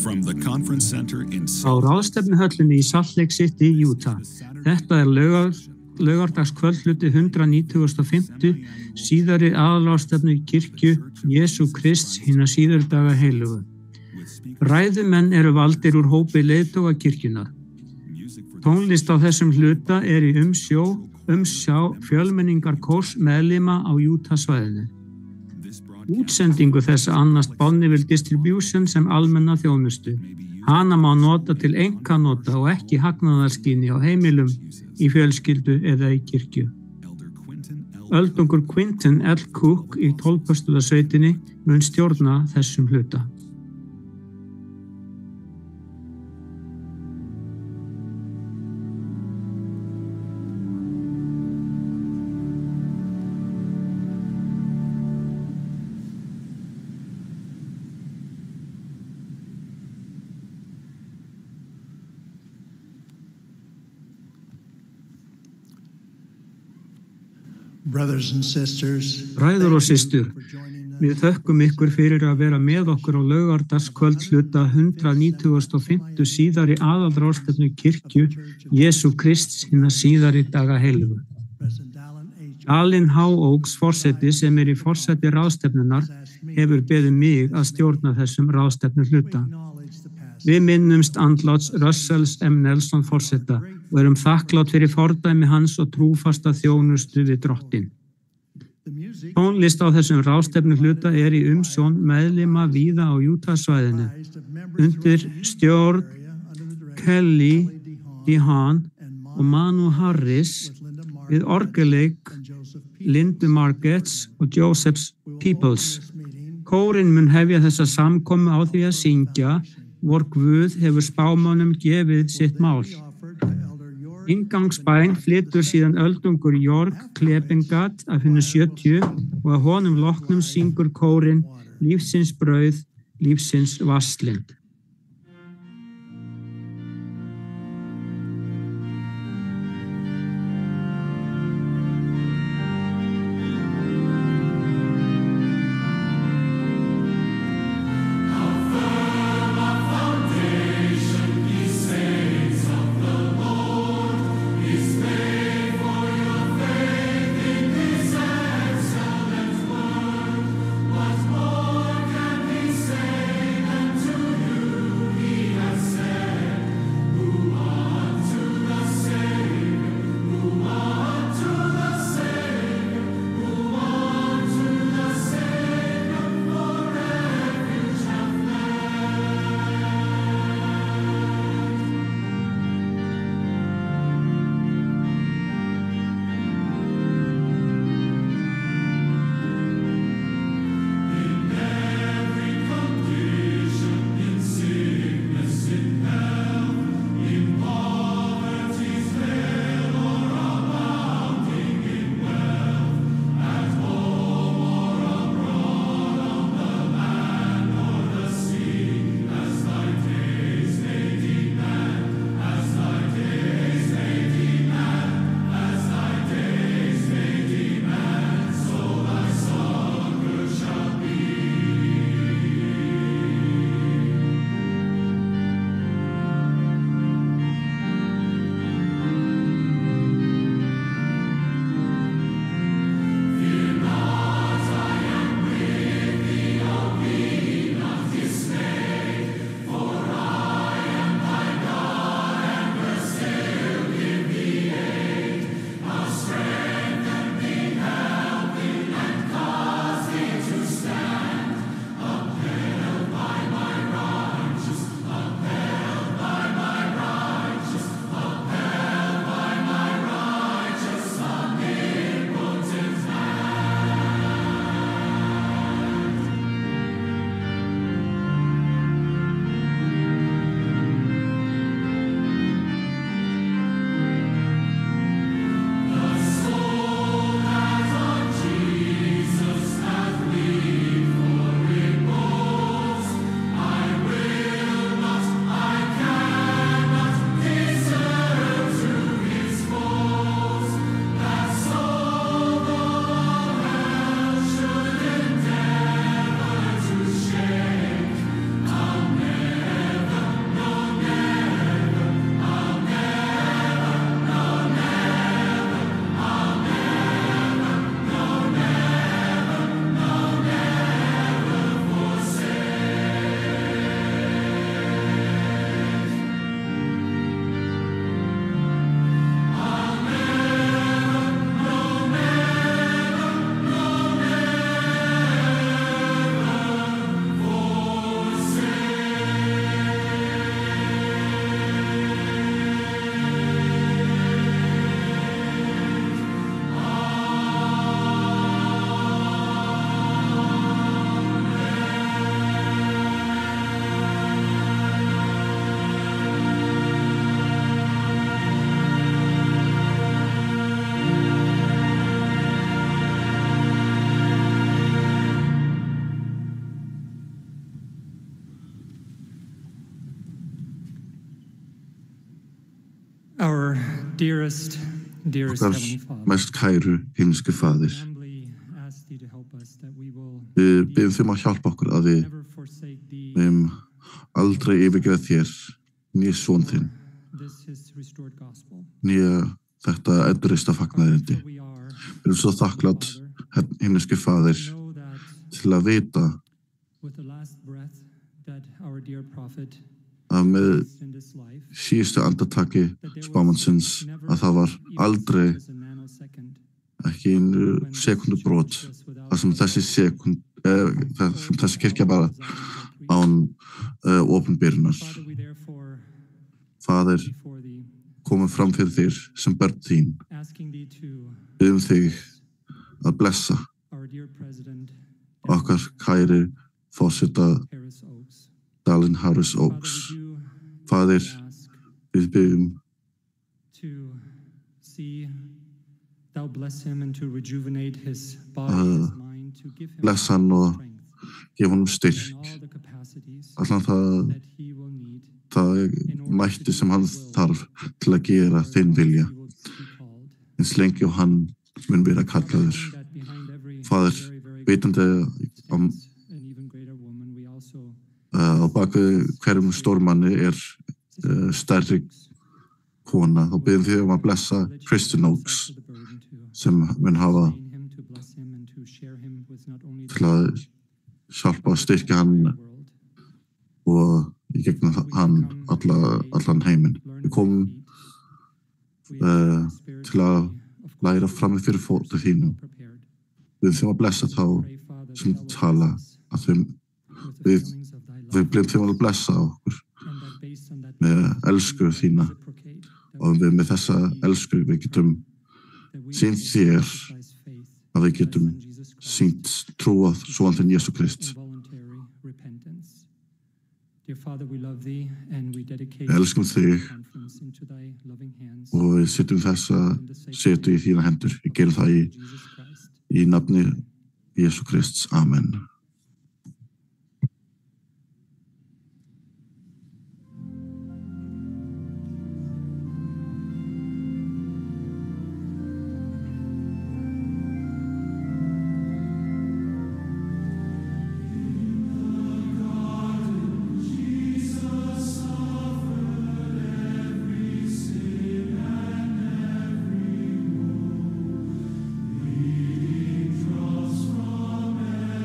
From the conference center in Á ráðstefnuhöllinni í Salt Lake City, Utah. Þetta laugardagskvöldhluti 195. síðari aðalráðstefnu í kirkju Jesú Krists hinna síðari daga heilugu. Ræðumenn eru valdir úr hópi leiðtoga kirkjunnar. Tónlist á þessum hluta í umsjá fjölmenningar kórs meðlima á Utah svæðinu. Útsendingu þessa annast Bonneville Distribution sem almenna þjónustu. Hana má nota til einkanota og ekki hagnaðarskyni á heimilum, í fjölskyldu eða í kirkju. Öldungur Quinton L. Cook í 12-pöstulasveitinni mun stjórna þessum hluta. Bræður og systur, við þökkum ykkur fyrir að vera með okkur á laugardagskvöldhluta 195. síðari aðalráðstefnu kirkju Jesú Krists hinna síðari daga heilugu. Dallin H. Oaks forseti sem í forseti ráðstefnunar hefur beðið mig að stjórna þessum ráðstefnuhluta. Við minnumst andláts Russells M. Nelson forseta og erum þakklátt fyrir fordæmi hans og trúfasta þjónustu við Drottin. Tónlist á þessum ráðstefnuhluta í umsjón meðlima víða á Utah svæðinu. Undir stjórn Kelly DeHaan og Manu Harris við orgelleik Linda Margetts og Joseph Peoples. Kórinn mun hefja þessa samkomu á því að syngja Vor Guð hefur spámönnum gefið sitt mál. Inngangsbæn flytur síðan öldungur Jörg Klepengat af hinnu 70 og að honum loknum syngur kórinn Lífsins brauð, lífsins vasslind. What more can be said unto you? Our dearest Okkar Heavenly Father, mest kæru himneski faðir, humbly ask thee to help us that we will við biðjum þig að hjálpa okkur að við never forsake thee aldrei yfirgefa þér né son þinn, this his restored gospel. né þetta endurreista fagnaðarerindi. We are Við erum svo þakklátt, himneski faðir, know that til að vita with the last breath that our dear prophet að með is in this life, síðustu andartaki spámannsins að það var aldrei as a nanosecond, ekki einu sekundubrót þar sem þessi kirkja bara án opinberunar. Father, we therefore Faðir, before thee, komum fram fyrir þér sem börn þín, asking thee to biðjum þig að blessa our dear president okkar kæri forseta Harris Oaks. Dallin Harris Father, Oaks. would you Faðir, ask við biðjum to see thou bless him and to rejuvenate his body, his mind, to give him blessa hann og strength gefa honum and styrk, all the capacities allan that he will need það mætti sem hann þarf til að gera þinn vilja, he will be called. eins lengi og hann mun vera kallaður. Knowing that behind every Faðir, very vitandi stands an even greater woman, we also á baku hverjum stórmanni stærri kona, þá biðjum þig að blessa Kristen Oaks for the burden to sem mun hafa sustain him, to bless him and to share him with not only til að hjálpa að styrkja hann world. og í gegnum hann allan heiminn. Við komum til að læra fram fyrir fóta þínum. Við þurfum að blessa þá sem tala, að við blindum þeim að blessa okkur með elsku þína, og við með þessa elsku við getum sýnt þér að við getum sýnt trúað son þinn Jesú Krist. Við elskum þig og við setjum þessa setu í þína hendur. Við gerum það í nafni Jesú Krists. Amen.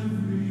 Every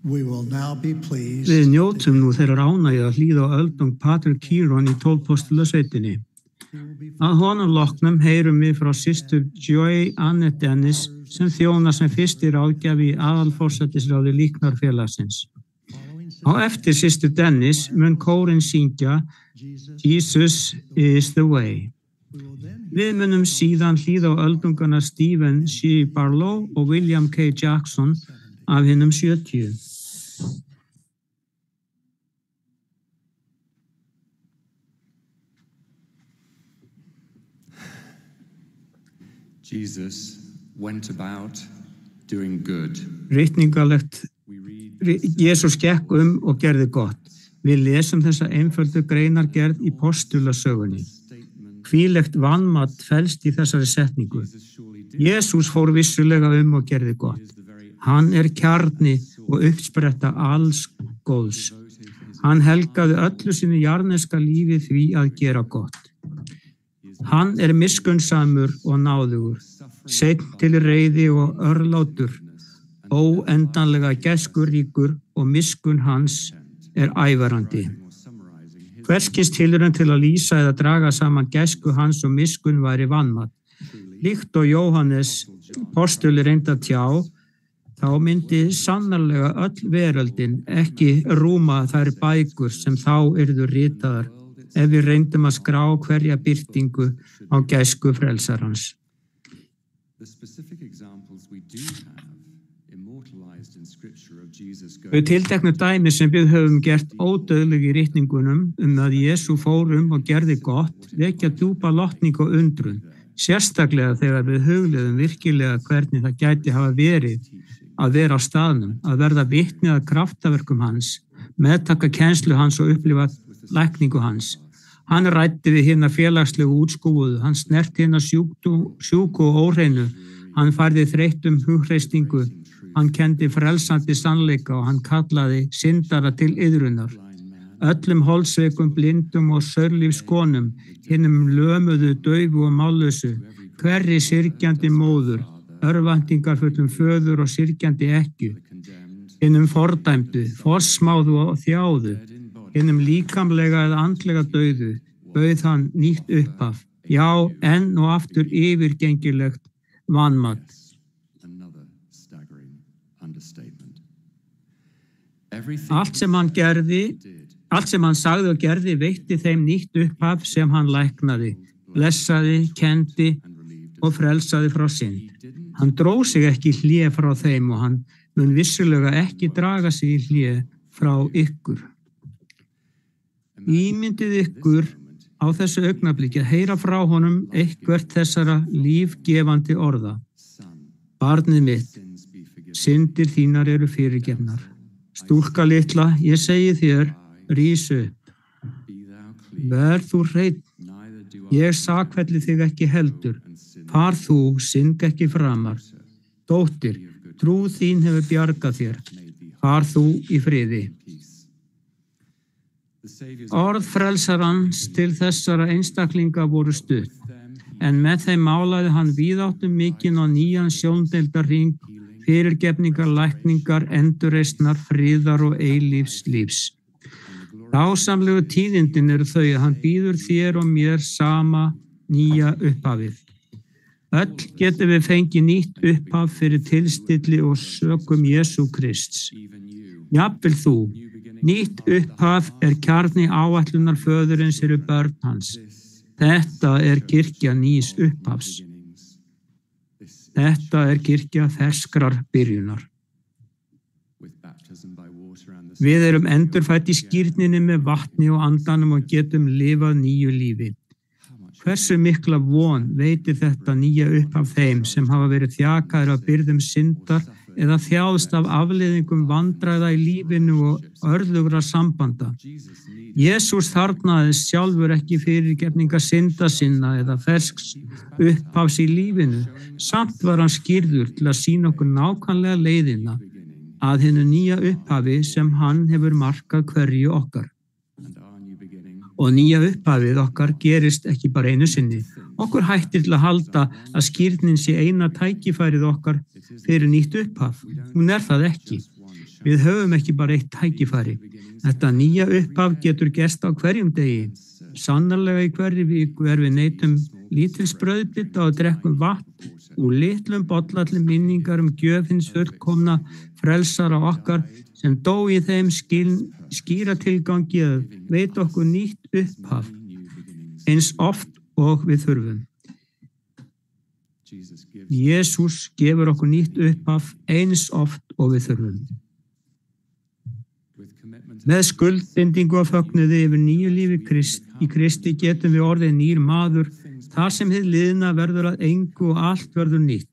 Við njótum nú þeirra ánægju að hlýða á öldung Patrick Kieron í 12 postulasveitinni. Að honum loknum heyrum við frá systur Joy Annette Dennis sem þjónar sem fyrsti ráðgjafi í aðalforsætisráði líknarfélagsins. Á eftir systur Dennis mun kórinn syngja Jesus is the way. Við munum síðan hlýða á öldungana Stephen C. Barlow og William K. Jackson af hinum 70. Jesus went about doing good. Ritningalegt, Jesús gekk og gerði gott. Við lesum þessa einföldu greinargerð í postulasögunni. Hvílegt vanmat felst í þessari setningu. Jesús fór vissulega og gerði gott. Hann kjarni og uppspretta alls góðs. Hann helgaði öllu sínu jarðneska lífi því að gera gott. Hann miskunnsamur og náðugur, seinn til reiði og örlátur, óendanlega gæskuríkur og miskunn hans ævarandi. Hverskins tilraun til að lýsa eða draga saman gæsku hans og miskunn væri vanmat. Líkt og Jóhannes postuli reyndi að tjá, þá myndi sannarlega öll veröldin ekki rúma þær bækur sem þá yrðu ritaðar ef við reyndum að skrá hverja birtingu á gæsku frelsarans. Þau tilteknu dæmi sem við höfum gert ódauðleg í ritningunum að Jesú fór og gerði gott vekja djúpa lotning og undrun, sérstaklega þegar við hugleiðum virkilega hvernig það gæti hafa verið að vera á staðnum, að verða vitni að kraftaverkum hans, meðtaka kennslu hans og upplifa lækningu hans. Hann ræddi við hina félagslegu útskúfuðu, hann snerti hina sjúku og óhreinu, hann færði þreyttum hugreistingu, hann kendi frelsandi sannleika og hann kallaði syndara til iðrunar. Öllum holdsveikum, blindum og saurlífskonum, hinum lömuðu, daufu og mállausu, hverri syrgjandi móður, örvæntingarfullum föður og syrgjandi ekkju, hinum fordæmdu, forsmáðu og þjáðu, hinum líkamlega eða andlega dauðu, bauð hann nýtt upphaf, já, enn og aftur yfirgengilegt vanmat. Allt sem hann sagði og gerði veitti þeim nýtt upphaf sem hann læknaði, blessaði, kendi og frelsaði frá synd. Hann dró sig ekki í hlé frá þeim og hann mun vissulega ekki draga sig í hlé frá ykkur. Ímyndið ykkur á þessu augnabliki að heyra frá honum eitthvert þessara lífgefandi orða. Barnið mitt, syndir þínar eru fyrirgefnar. Stúlka litla, ég segi þér, rís upp. Verð þú hreinn, ég sakfelli þig ekki heldur. Far þú, synd ekki framar. Dóttir, trú þín hefur bjargað þér. Far þú í friði. Orð frelsarans til þessara einstaklinga voru stutt, en með þeim málaði hann víðáttum mikinn og nýjan sjóndeildarhring, fyrirgefningar, lækningar, endurreisnar, friðar og eilífs lífs. Dásamlegu tíðindin eru þau að hann býður þér og mér sama nýja upphafið. Öll getum við fengið nýtt upphaf fyrir tilstilli og sökum Jesú Krists. Jafnvel þú, nýtt upphaf kjarni áætlunar föðurins eru börn hans. Þetta kirkja nýs upphafs. Þetta kirkja ferskrar byrjunar. Við erum endurfædd í skírninni með vatni og andanum og getum lifað nýju lífi. Hversu mikla von veitir þetta nýja upphaf þeim sem hafa verið þjakaðir af byrðum syndar eða þjáðst af afleiðingum vandræða í lífinu og örðugra sambanda. Jesús þarfnaðist sjálfur ekki fyrirgefningar synda sinna eða fersks upphafs í lífinu, samt var hann skírður til að sýna okkur nákvæmlega leiðina að hinu nýja upphafi sem hann hefur markað hverju okkar. Og nýja upphafið okkar gerist ekki bara einu sinni. Okkur hættir til að halda að skírnin sé eina tækifærið okkar fyrir nýtt upphaf. Hún það ekki. Við höfum ekki bara eitt tækifæri. Þetta nýja upphaf getur gerst á hverjum degi. Sannarlega í hverri viku við neytum lítils brauðbita og drekkum vatn úr litlum bollallum minningar gjöf hins fullkomna frelsara okkar sem dó í þeim skýra tilgangi að veita okkur nýtt upphaf eins oft og við þurfum. Jesús gefur okkur nýtt upphaf eins oft og við þurfum. Með skuldbindingu og fögnuði yfir nýju lífi í Kristi getum við orðið nýr maður, þar sem hið liðna verður að engu og allt verður nýtt.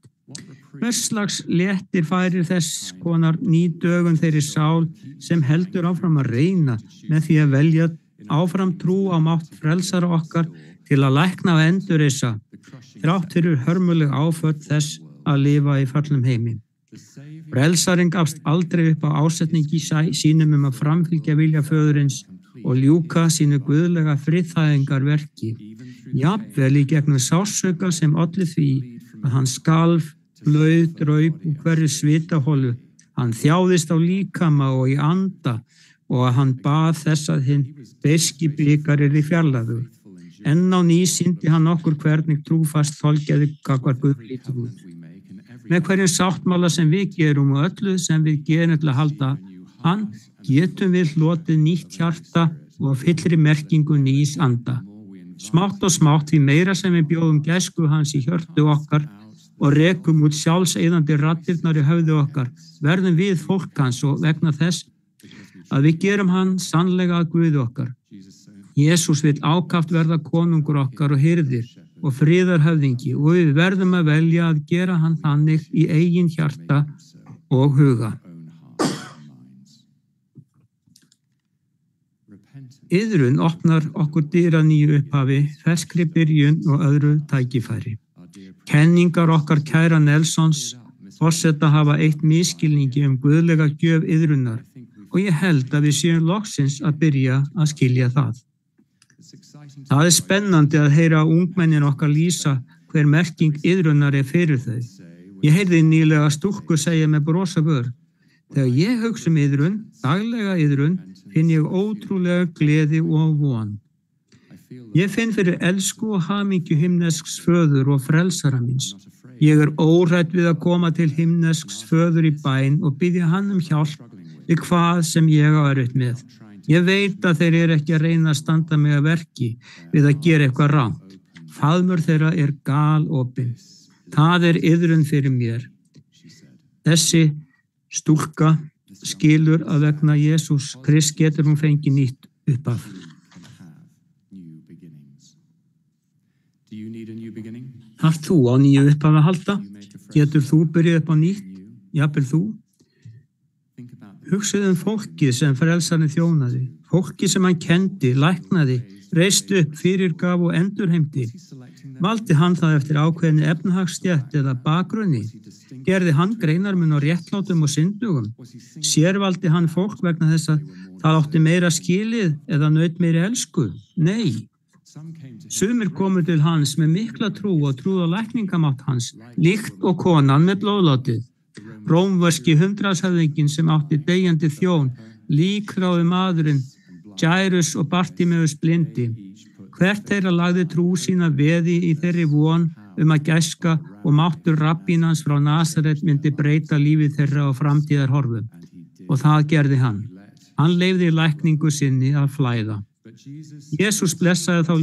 Hvers slags léttir færir þess konar ný dögun þeirri sál sem heldur áfram að reyna með því að velja áfram trú á mátt frelsara okkar til að lækna og endurreisa, þrátt fyrir hörmuleg áföll þess að lifa í fallum heimi. Frelsarinn gafst aldrei upp á ásetningi sínum að framfylgja vilja föðurins og ljúka sínu guðlega friðþægingarverki, jafnvel í gegnum sársauka sem olli því að hann skalf, blauð, draup úr hverju svitaholu. Hann þjáðist á líkama og í anda og að hann bað þess að hinn beiski bikar yrði fjarlægður. Enn á ný sýndi hann okkur hvernig trúfast þolgæði gagnvart Guði lítur út. Með hverjum sáttmála sem við gerum og öllu sem við gerum til að halda hann, getum við hlotið nýtt hjarta og fyllri merkingu nýs anda. Smátt og smátt því meira sem við bjóðum gæsku hans í hjörtu okkar og rekum út sjálfseyðandi raddirnar í höfðu okkar, verðum við fólk hans og vegna þess að við gerum hann sannlega að Guði okkar. Jesús vill ákaft verða konungur okkar og hirðir og friðarhöfðingi og við verðum að velja að gera hann þannig í eigin hjarta og huga. Iðrun opnar okkur dyra nýju upphafi, ferskri byrjun og öðru tækifæri. Kenningar okkar kæra Nelsons forseta hafa eitt misskilningi guðlega gjöf iðrunar og ég held að við séum loksins að byrja að skilja það. Það spennandi að heyra ungmennin okkar lýsa hver merking iðrunar fyrir þau. Ég heyrði nýlega stúlku segja með bros á vör: þegar ég hugsa iðrun, daglega iðrun, finn ég ótrúlega gleði og von. Ég finn fyrir elsku og hamingju himnesks föður og frelsara míns. Ég óhrædd við að koma til himnesks föður í bæn og biðja hann hjálp við hvað sem ég á erfitt með. Ég veit að þeir ekki að reyna að standa mig að verki við að gera eitthvað rangt. Faðmur þeirra galopinn. Það iðrun fyrir mér. Þessi stúlka skilur að vegna Jesús Krist getur hún fengið nýtt upphaf. Þarft þú á nýju upphaf að halda? Getur þú byrjað upp á nýtt? Jafnvel þú? Hugsaðu fólkið sem frelsarinn þjónaði, fólkið sem hann kendi, læknaði, reisti upp, fyrirgaf og endurheimti. Valdi hann það eftir ákveðinni efnahagsstétt eða bakgrunni? Gerði hann greinarmun á réttlátum og syndugum? Sérvaldi hann fólk vegna þess að það átti meira skilið eða naut meiri elsku? Nei. Sumir komu til hans með mikla trú og trúða lækningamátt hans, líkt og konan með blóðlátið. Rómverski hundraðshöfðinginn sem átti deyjandi þjón, líkráði maðurinn, Jairus og Bartimeus blindi. Hvert þeirra lagði trú sína veði í þeirri von að gæska og máttur rabbínans frá Nasaret myndi breyta lífi þeirra og framtíðarhorfum. Og það gerði hann. Hann leyfði lækningu sinni að flæða. Jesús blessaði þó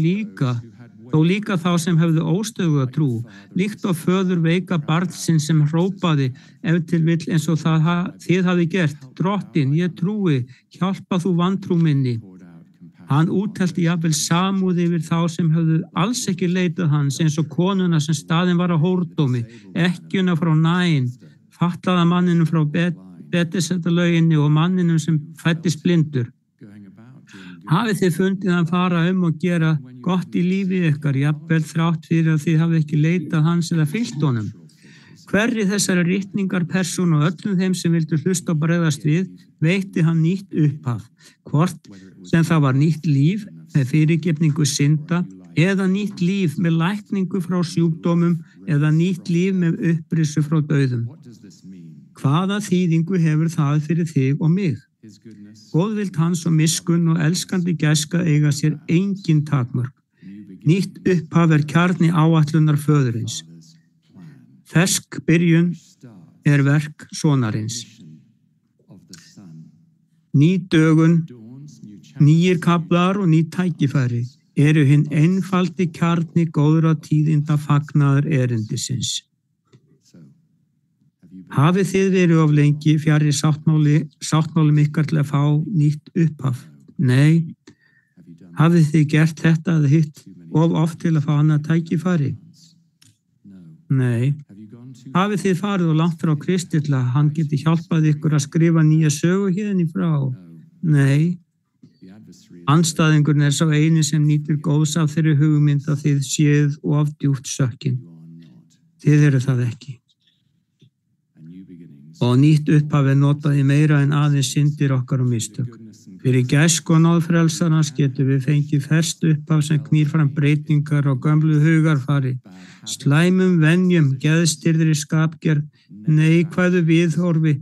líka þá sem hefðu óstöðuga trú, líkt og föður veika barnsins sem hrópaði ef til vill eins og þið hafi gert: Drottinn, ég trúi, hjálpa þú vantrú minni. Hann úthelti jafnvel samúð yfir þá sem hefðu alls ekki leitað hans, eins og konuna sem staðin var á hórdómi, ekkjuna frá Naín, fatlaða manninum frá Betesda-lauginni og manninum sem fæddist blindur. Hafið þið fundið hann fara og gera gott í lífi ykkar, jafnvel þrátt fyrir að þið hafið ekki leitað hans eða fylgt honum? Hverri þessari ritningar persónu og öllum þeim sem vildu hlusta og bregðast við, veitti hann nýtt upphaf, hvort sem það var nýtt líf með fyrirgefningu synda, eða nýtt líf með lækningu frá sjúkdómum, eða nýtt líf með upprissu frá dauðum. Hvaða þýðingu hefur það fyrir þig og mig? Góðvild hans og miskunn og elskandi gæska eiga sér engin takmörk. Nýtt upphaf kjarni áætlunar föðurins. Fersk byrjun verk sonarins. Ný dögun, nýir kaflar og ný tækifæri eru hinn einfaldi kjarni góðra tíðinda fagnaðar erindisins. Hafið þið verið of lengi fjarri sáttmálum ykkar til að fá nýtt upphaf? Nei. Hafið þið gert þetta eða hitt of oft til að fá annað tækifæri? Nei. Hafið þið farið og langt frá Kristi til að hann geti hjálpað ykkur að skrifa nýja sögu hérni frá? Nei. Andstæðingurinn sá eini sem nýtur góðs af þeirri hugmynd að þið séð of djúpt sökkin. Þið eru það ekki. Og nýtt upphaf notað í meira en aðeins syndir okkar og mistök. Fyrir gæsku og náð frelsarans getum við fengið ferskt upphaf sem knýr fram breytingar og gömlu hugarfari, slæmum venjum, geðstirðri skapgerð, neikvæðu viðhorfi,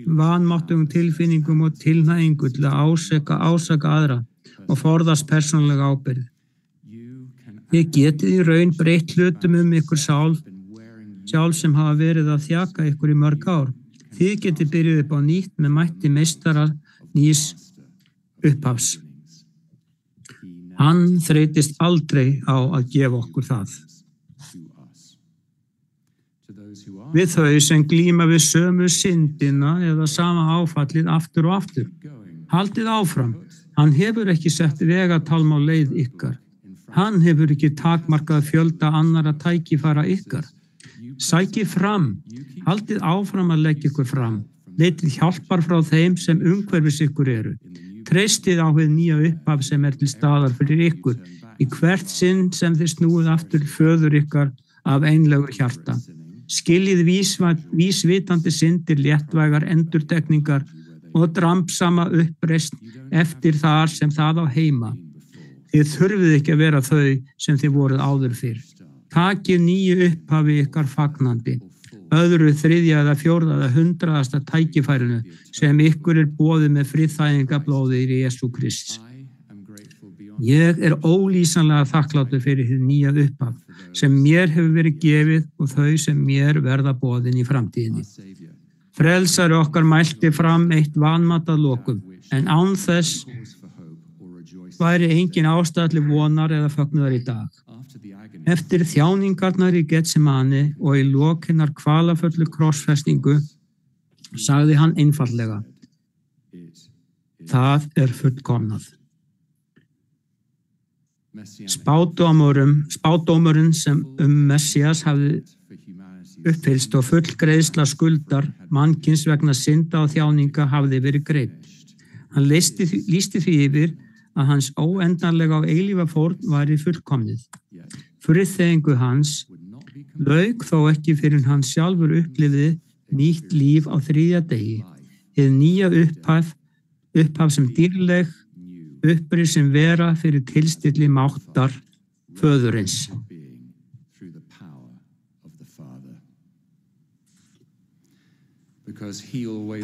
vanmáttugum tilfinningum og tilhnægingu til að ásaka aðra og forðast persónulega ábyrgð. Þið getið í raun breytt hlutum ykkur sjálf sem hafa verið að þjaka ykkur í mörg ár. Þið getið byrjuð upp á nýtt með mætti meistara nýs upphafs. Hann þreytist aldrei á að gefa okkur það. Við þau sem glíma við sömu syndina eða sama áfallið aftur og aftur. Haldið áfram. Hann hefur ekki sett vegatálm á leið ykkar. Hann hefur ekki takmarkað fjölda annara tækifæra ykkar. Sækið fram. Haldið áfram að leggja ykkur fram. Leitið hjálpar frá þeim sem umhverfis ykkur eru. Treystið á hið nýja upphaf sem til staðar fyrir ykkur í hvert sinn sem þið snúið aftur föður ykkar af einlegu hjarta. Skiljið vísvitandi syndir, léttvægar endurtekningar og drampsama uppreisn eftir þar sem það á heima. Þið þurfið ekki að vera þau sem þið voruð áður fyrr. Takið nýju upphafi ykkar fagnandi, öðru, þriðja eða fjórða eða 100. tækifærinu sem ykkur boðið með friðþægingablóði í Jesú Krists. Ég ólýsanlega þakklátur fyrir hið nýja upphaf sem mér hefur verið gefið og þau sem mér verða boðin í framtíðinni. Frelsari okkar mælti fram eitt vanmatað lokum, en án þess væri engin ástæða til vonar eða fögnuðar í dag. Eftir þjáningarnar í Getsemani og í lok hinnar kvalaföllu krossfestingu sagði hann einfaldlega: Það fullkomnað. Spádómurinn sem Messías hafði uppfyllst og full greiðsla skuldar mannkyns vegna synda og þjáninga hafði verið greidd. Hann lýsti því yfir að hans óendanlega og eilífa fórn væri fullkomnið. Friðþægingu hans lauk þó ekki fyrir hann sjálfur upplifði nýtt líf á 3. degi. Hið nýja upphaf sem dýrleg upprið sem vera fyrir tilstilli máttar föðurins.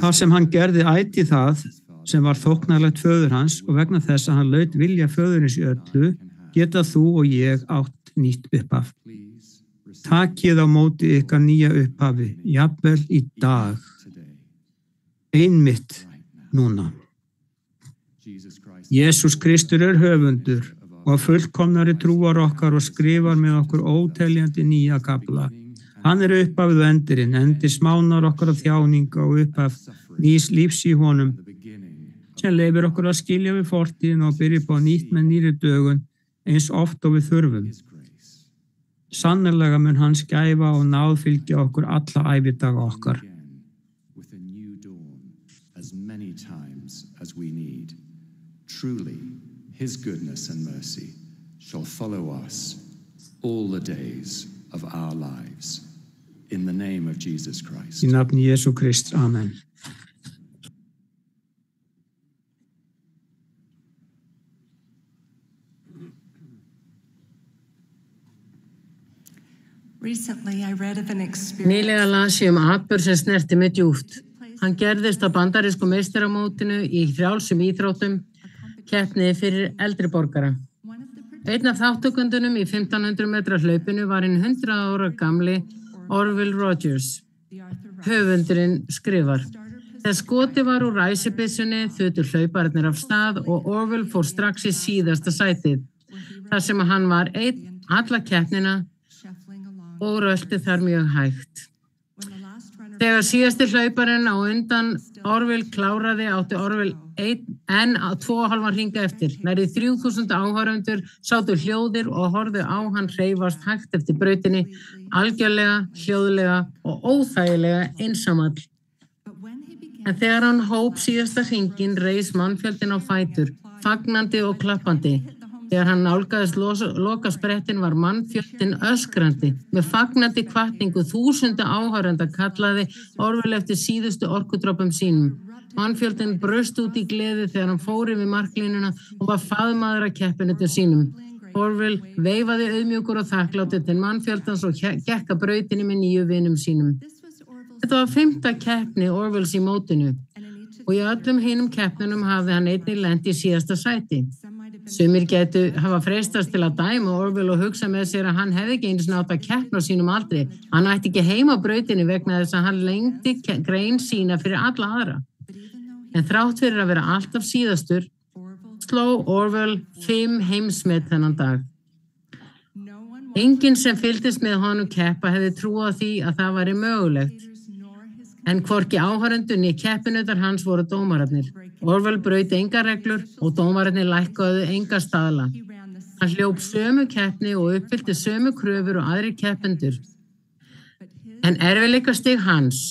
Þar sem hann gerði ætíð það sem var þóknarlegt föður hans og vegna þess að hann laut vilja föðurins í öllu, geta þú og ég átt nýtt upphaf. Takið á móti ykkar nýja upphafi, jafnvel í dag. Einmitt núna. Jesús Kristur höfundur og fullkomnari trúar okkar og skrifar með okkur óteljandi nýja kafla. Hann upphafið og endirinn, smánar okkar af þjáninga og upphaf nýs lífs í honum, sem leyfir okkur að skilja við fortíðin og byrja upp á nýtt með nýrri dögun eins oft og við þurfum. Sannarlega mun hans gæfa og náð fylgja okkur alla ævidaga okkar. Truly, his goodness and mercy shall follow us all the days of our lives. In the name of Jesus Christ. Í nafni Jesú Krists. Amen. Nýlega las ég atburð sem snerti mig djúpt. Hann gerðist á bandarísku meistaramótinu í frjálsum íþróttum, keppni fyrir eldri borgara. Einn af þáttökundunum í 1500 metra hlaupinu var hinn 100 ára gamli Orville Rogers. Höfundurinn skrifar: Þegar skotið var úr ræsibyssunni þutu hlaupararnir af stað og Orville fór strax í síðasta sætið, þar sem hann var einn alla keppnina og rölti þar mjög hægt. Þegar síðasti hlauparinn á undan Orville kláraði átti Orville enn 2,5 hringa eftir. Nærri 3000 áhorfendur sátu hljóðir og horfðu á hann hreyfast hægt eftir brautinni, algjörlega, hljóðlega og óþægilega einsamall. En þegar hann hóp síðasta hringinn reis mannfjöldinn á fætur, fagnandi og klappandi. Þegar hann nálgaðist lokasprettin var mannfjöldinn öskrandi. Með fagnandi hvatningu þúsunda áhorfenda kallaði Orville eftir síðustu orkudroppum sínum. Mannfjöldinn braust út í gleði þegar hann fór yfir marklínuna og var faðmaður að keppinutum sínum. Orville veifaði auðmjúkur og þakklátur til mannfjöldans og gekk að brautinni með 9 vinum sínum. Þetta var 5. keppni Orvilles í mótinu og í öllum hinum keppnunum hafði hann einnig lent í síðasta sæti. Sumir gætu hafa freistast til að dæma Orville og hugsa með sér að hann hefði ekki einu sinni átt að keppna á sínum aldri. Hann ætti ekki heima á brautinni vegna þess að hann lengdi grein sína fyrir alla aðra. En þrátt fyrir að vera alltaf síðastur, sló Orville 5 heimsmet þennan dag. Enginn sem fylgdist með honum keppa hefði trúað því að það væri mögulegt. En hvorki áhorfendur né keppinutar hans voru dómararnir. Orville braut engar reglur og dómararnir lækkuðu enga staðla. Hann hljóp sömu keppni og uppfyllti sömu kröfur og aðrir keppendur. En erfiðleikastig hans,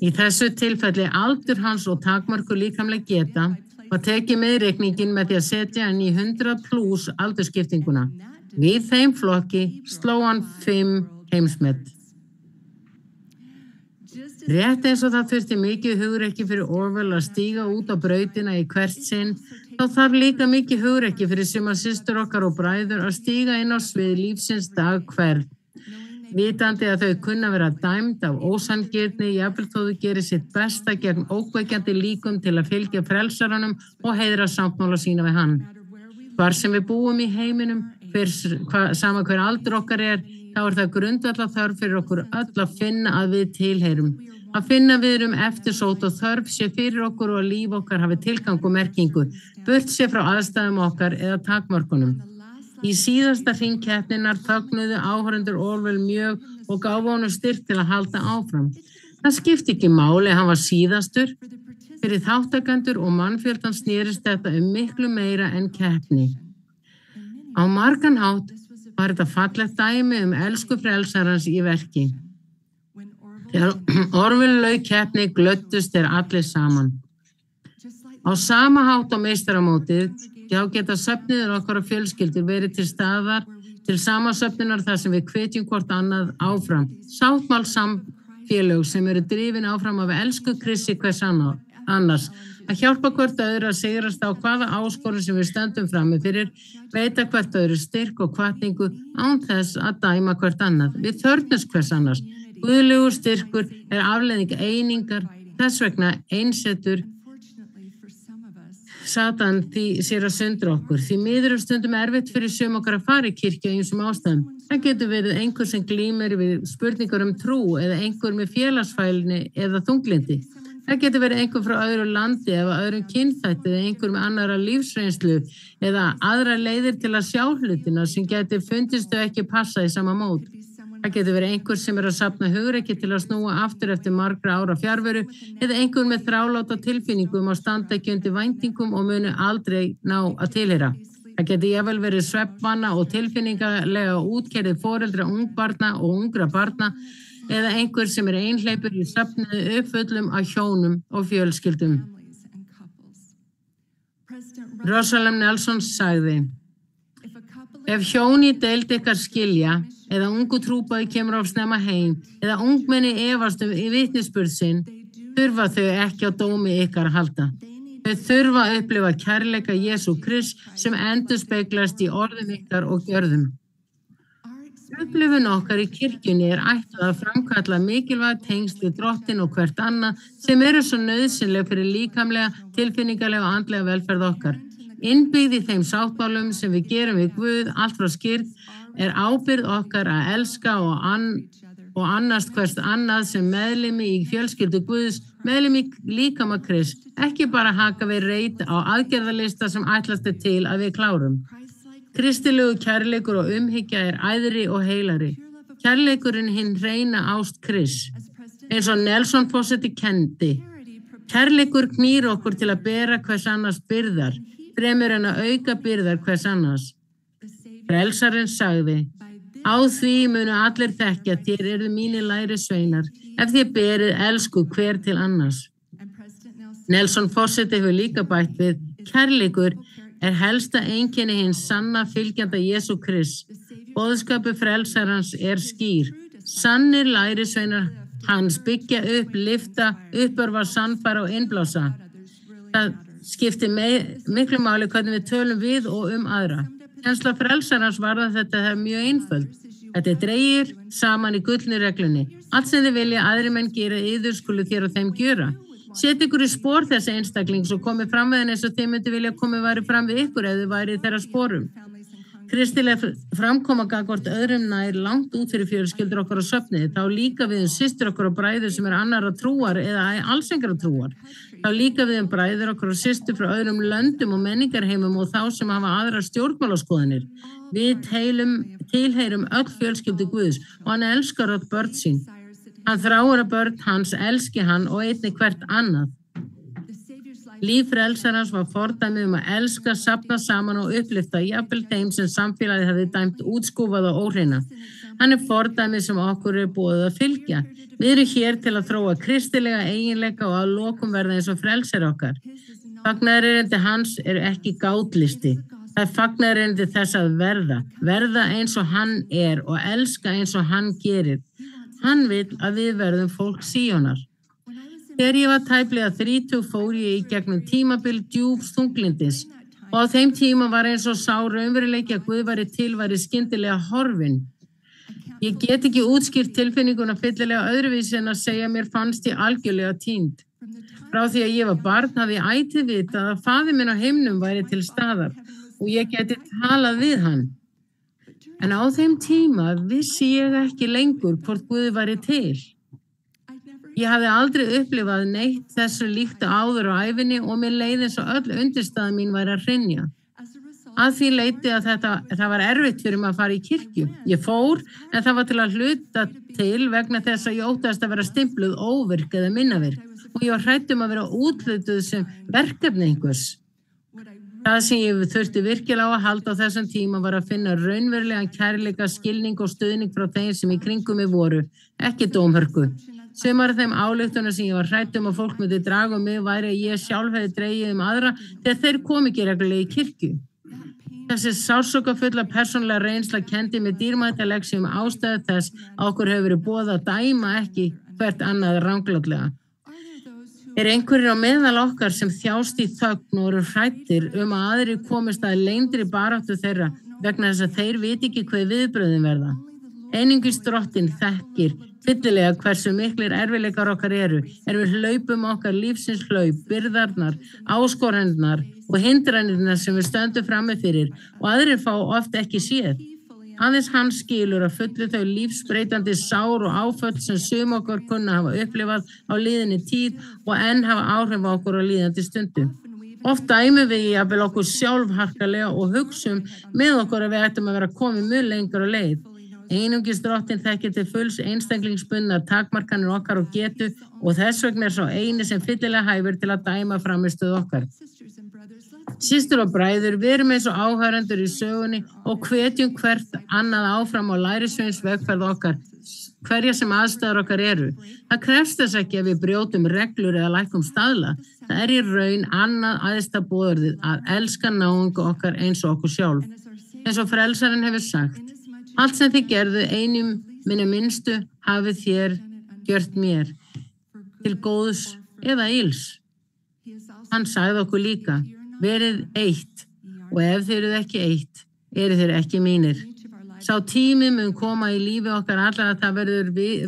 í þessu tilfelli aldur hans og takmörkuð líkamleg geta, var tekið með reikningin með því að setja hann í 100+ aldursskiptinguna. Við þeim flokki sló hann 5 heimsmet. Rétt eins og það þurfti mikið hugrekki fyrir Orville að stíga út á brautina í hvert sinn, þá þarf líka mikið hugrekki fyrir suma systur okkar og bræður að stíga inn á svið lífsins dag hvern. Vitandi að þau kunna vera dæmd af ósanngirni, jafnvel þó þau gerir sitt besta gegn ókveikjandi líkum til að fylgja frelsaranum og heiðra sáttmála sína við hann. Hvar sem við búum í heiminum, sama hver aldur okkar þá það grundvallar þörf fyrir okkur öll að finna að við tilheyrum. Að finna við erum eftirsótt og þörf sé fyrir okkur og að líf okkar hafi tilgang og merkingu, burt sé frá aðstæðum okkar eða takmörkunum. Í síðasta hring keppninnar þögnuðu áhorfendur Orville mjög og gáfu honum styrk til að halda áfram. Það skipti ekki máli að hann var síðastur. Fyrir þáttakendur og mannfjöldan snerist þetta miklu meira en keppni. Á margan hátt var þetta fallegt dæmi elsku frelsarans í verki. Þegar Orville lauk keppni glöddust þeir allir saman. Á sama hátt á meistaramótið geta söfniður okkar og fjölskyldur verið til staðar til samasöfnunar þar sem við hvetjum hvort annað áfram. Sáttmálssamfélög sem eru drifin áfram af elsku Krissi hvers annars. Að hjálpa hvert öðru að sigrast á hvaða áskorun sem við stöndum frammi fyrir, veita hvert öðru styrk og hvatningu án þess að dæma hvert annað. Við þörfnumst hvers annars. Guðlegur styrkur afleiðing einingar, þess vegna einsetur Satan því sér að sundra okkur. Því miður stundum erfitt fyrir sum okkar að fara í kirkju af ýmsum ástæðum. Það getur verið einhver sem glímir við spurningar trú eða einhver með félagsfælni eða þunglyndi. Það getur verið einhver frá öðru landi eða öðrum kynþætti eða einhver með annarra lífsreynslu eða aðra leiðir til að sjá hlutina sem getur fundist þau ekki passa í sama mót. Það getur verið einhver sem að safna hugrekki til að snúa aftur eftir margra ára fjarveru eða einhver með þráláta tilfinningum að standa ekki undir væntingum og munu aldrei ná að tilheyra. Það getur jafnvel verið svefnvana og tilfinningalega útkerðið foreldra ungbarna og ungra barna eða einhver sem einhleypur í söfnuðu uppfullum af hjónum og fjölskyldum. Rosalind Nelson sagði: Ef hjón í deild ykkar skilja eða ungu trúpaði kemur of snemma heim eða ungmenni efast vitnisburð sinn, þurfa þau ekki á dómi ykkar að halda. Þau þurfa að upplifa kærleika Jesú Krists sem endurspeglast í orðum ykkar og gjörðum. Upplifun okkar í kirkjunni ætlað að framkalla mikilvæg tengsl við Drottinn og hvert annað sem eru svo nauðsynleg fyrir líkamlega, tilfinningalega og andlega velferð okkar. Innbyggð í þeim sáttmálum sem við gerum við Guð allt frá skírn ábyrgð okkar að elska og annast hvert annað sem meðlimi í fjölskyldu Guðs, meðlimi líkama Krists, ekki bara haka við reit á aðgerðalista sem ætlast til að við klárum. Kristilegu kærleikur og umhyggja æðri og heilari. Kærleikurinn hinn hreina ást Krists, eins og Nelson forseti kenndi. Kærleikur knýr okkur til að bera hvers annars byrðar, fremur en að auka byrðar hvers annars. Frelsarinn sagði: á því munu allir þekkja þér eru mínir lærisveinar, ef þér berið elsku hver til annars. Nelson forseti hefur líka bætt við: kærleikur helsta einkenni hins sanna fylgjanda Jesú Krists. Boðskapur frelsarans skýr. Sannir lærisveinar hans byggja upp, lyfta, uppörva, sannfæra og innblása. Það skiptir miklu máli hvernig við tölum við og aðra. Kennsla frelsarans varðar þetta mjög einföld. Þetta dregið saman í gullnu reglunni. Allt sem þið vilja aðrir menn gera yður skulu þér og þeim gjöra. Set ykkur í spór þessi einstaklings og komið fram við henni eins og þið myndi vilja komið væri fram við ykkur ef þið væri í þeirra spórum. Kristileg framkoma gagnvart öðrum nær langt út fyrir fjölskyldur okkar á söfniði. Þá líka við systur okkar og bræður sem annarra trúar eða alls engra trúar. Þá líka við bræður okkar og systur frá öðrum löndum og menningarheimum og þá sem hafa aðrar stjórnmálaskoðanir. Við tilheyrum öll fjölskyldu Guðs og hann elskar öll börn sín. Hann þráir að börn hans elski hann og einnig hvert annað. Líf frelsarans var fordæmi að elska, safna saman og upplyfta jafnvel þeim sem samfélagið hafði dæmt útskúfað og óhreina. Hann fordæmi sem okkur boðið að fylgja. Við erum hér til að þróa kristilega eiginleika og að lokum verða eins og frelsar okkar. Fagnaðarerindi hans ekki gátlisti. Það fagnaðarerindi þess að verða eins og hann og elska eins og hann gerir. Hann vill að við verðum fólk Síonar. Þegar ég var tæplega 30 fór ég í gegnum tímabil djúps þunglindis og á þeim tíma var eins og sá raunveruleiki að Guð væri skyndilega horfinn. Ég get ekki útskýrt tilfinninguna fyllilega öðruvísi en að segja mér fannst ég algjörlega týnd. Frá því að ég var barn hafði ég ætíð vitað að faðir minn á himnum væri til staðar og ég geti talað við hann. En á þeim tíma vissi ég ekki lengur hvort Guð væri til. Ég hafði aldrei upplifað neitt þessu líkt áður á ævinni og mér leið eins og öll undirstaða mín væri að hrynja. Að því leyti að það var erfitt fyrir mig að fara í kirkju. Ég fór, en það var til að hluta til vegna þess að ég óttast að vera stimpluð óvirk eða minnavirk og ég var hrædd að vera úthlutuð sem verkefni einhvers. Það sem ég þurfti virkilega á að halda á þessum tíma var að finna raunverulegan kærleika, skilning og stuðning frá þeim sem í kringum mig voru, ekki dómhörku. Sumar af þeim ályktunum sem ég var hrædd að fólk myndi draga mig væri að ég sjálf hefði dregið aðra þegar þeir komu ekki reglulega í kirkju. Þessi sársaukafulla persónulega reynsla kenndi mig dýrmæta leksi ástæðu þess að okkur hefur verið boðið að dæma ekki hvert annað ranglátlega. Einhverjir á meðal okkar sem þjást í þögn og eru hræddir að aðrir komist að leyndri baráttu þeirra vegna þess að þeir viti ekki hvað viðbrögðin verða. Einungis Drottinn þekkir fyllilega hversu miklir erfiðleikar okkar eru við hlaupum okkar lífsins hlaup, byrðarnar, áskoranirnar og hindranirnar sem við stöndum frammi fyrir og aðrir fá oft ekki séð. Aðeins hann skilur að fullu þau lífsbreytandi sár og áföll sem sum okkar kunna hafa upplifað á liðinni tíð og enn hafa áhrif á okkur á líðandi stundu. Oft dæmum við jafnvel okkur sjálf harkalega og hugsum með okkur að við ættum að vera komið mjög lengur á leið. Einungis Drottinn þekkir til fulls einstaklingsbundnar takmarkanir okkar og getu og þess vegna sá eini sem fyllilega hæfur til að dæma framistöðu okkar. Systur og bræður, við erum eins og áhærendur í sögunni og hvetjum hvert annað áfram á lærisveins vegferð okkar, hverja sem aðstæður okkar eru. Það krefst þess ekki að við brjótum reglur eða lækkum staðla. Það í raun annað æðsta boðorðið að elska náunga okkar eins og okkur sjálf. Eins og frelsarinn hefur sagt: allt sem þið gerðu einum minna minnstu hafið þér gjört mér, til góðs eða ills. Hann sagði okkur líka: verið eitt og ef þið eruð ekki eitt, eru þið ekki mínir. Sá tími mun koma í lífi okkar allra að það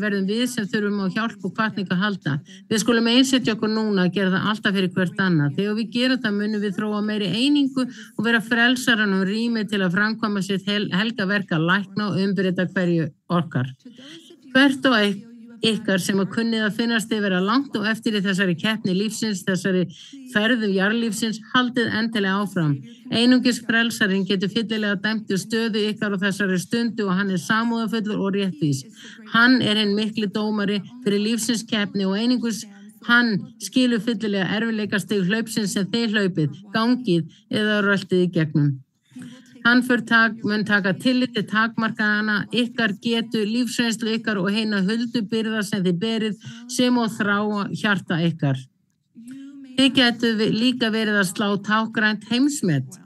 verðum við sem þurfum á hjálp og hvatningu að halda. Við skulum einsetja okkur núna að gera það alltaf fyrir hvert annað. Þegar við gerum það munum við þróa meiri einingu og vera frelsaranum rými til að framkvæma sitt helga verk að lækna og umbreyta hverju okkar. Hvert og ykkar sem að kunnið að finnast þið vera langt og eftir í þessari keppni lífsins, þessari ferðu jarðlífsins, haldið endilega áfram. Einungis frelsarinn getur fyllilega dæmt stöðu ykkar á þessari stundu og hann samúðarfullur og réttvís. Hann hinn mikli dómari fyrir lífsins keppni og einungis hann skilur fyllilega erfiðleikastig hlaupsins sem þið hlaupið, gangið eða röltið í gegnum. Hann mun taka tillit til takmarkana ykkar getu, lífsreynslu ykkar og hina huldubyrða sem þið berið sem og þrá hjarta ykkar. Þið getu líka verið að slá tákgrænt heimsmet.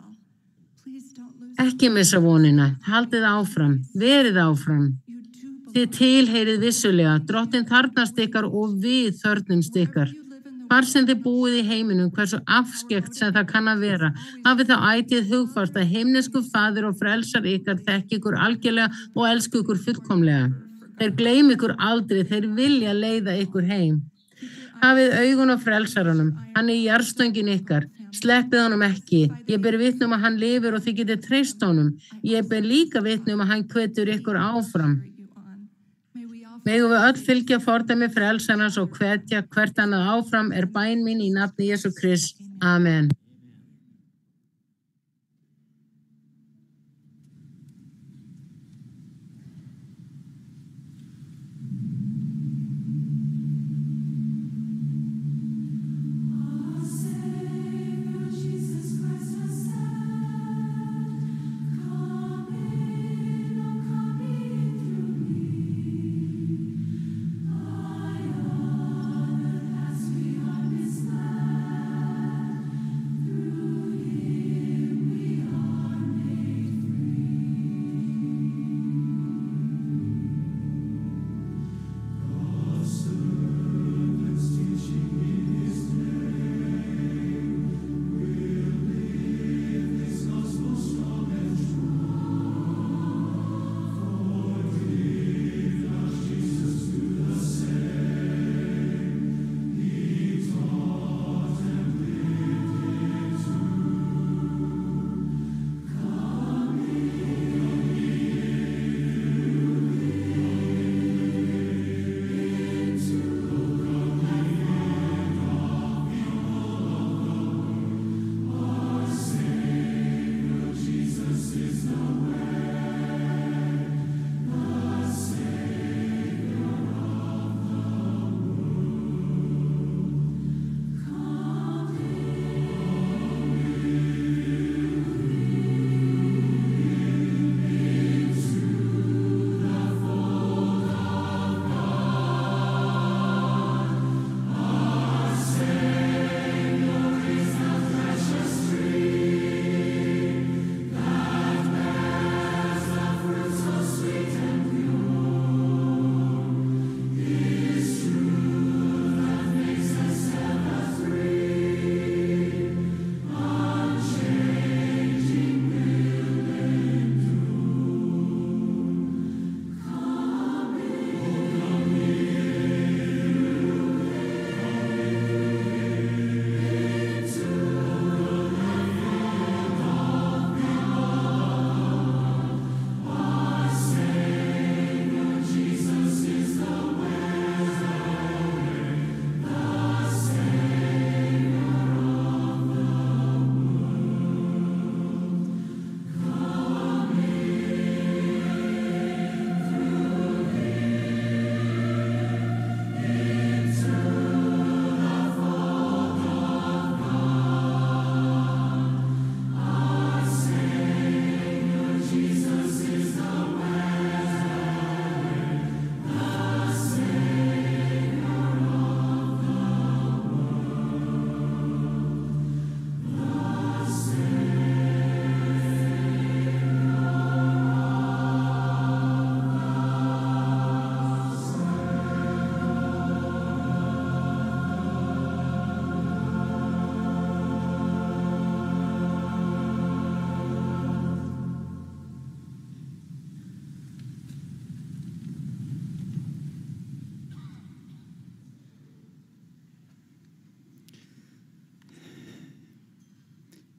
Ekki missa vonina, haldið áfram, verið áfram. Þið tilheyrið vissulega, Drottinn þarfnast ykkar og við þörfnumst ykkar. Hvar sem þið búið í heiminum, hversu afskekt sem það kann að vera, hafið þá ætíð hugfast að himnesku faðir og frelsar ykkar þekki ykkur algjörlega og elsku ykkur fullkomlega. Þeir gleymi ykkur aldrei, þeir vilja leiða ykkur heim. Hafið augun á frelsaranum, hann í jarðstöngin ykkar, sleppið honum ekki. Ég ber vitni að hann lifir og þið getið treyst honum. Ég ber líka vitni að hann hvetur ykkur áfram. Megum við öll fylgja fordæmi frelsarans og hvetja hvert annað áfram bæn mín í nafni Jesú Krists. Amen.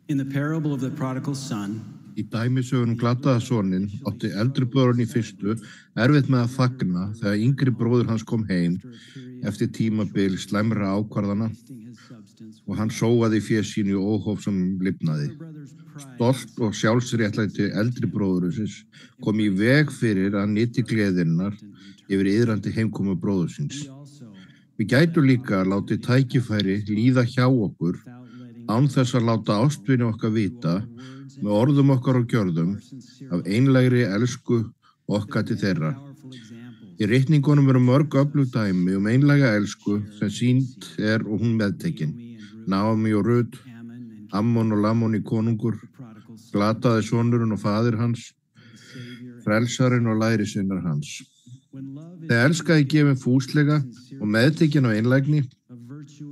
In the parable of the prodigal son, Í dæmisögunum glataða soninn átti eldri bróðurinn í fyrstu erfitt með að fagna þegar yngri bróðir hans kom heim eftir tímabil slæmra ákvarðana og hann sóaði fé sínu í óhófsamum lifnaði. Stolt og sjálfsréttlæti eldri bróðursins kom í veg fyrir að nyti gleðinnar yfir iðrandi heimkomu bróðursins. Við gætum líka að láta tækifæri líða hjá okkur án þess að láta ástvini okkar vita með orðum okkar og gjörðum af einlægri elsku okkar til þeirra. Í ritningunum eru mörg öflug dæmi einlæga elsku sem sýnd og hún meðtekin. Naomi og Rut, Ammon og Lamon í konungur, glataði sonurinn og faðir hans, frelsarinn og lærisinnar hans. Þegar elskaði gefin fúslega og meðtekin á einlægni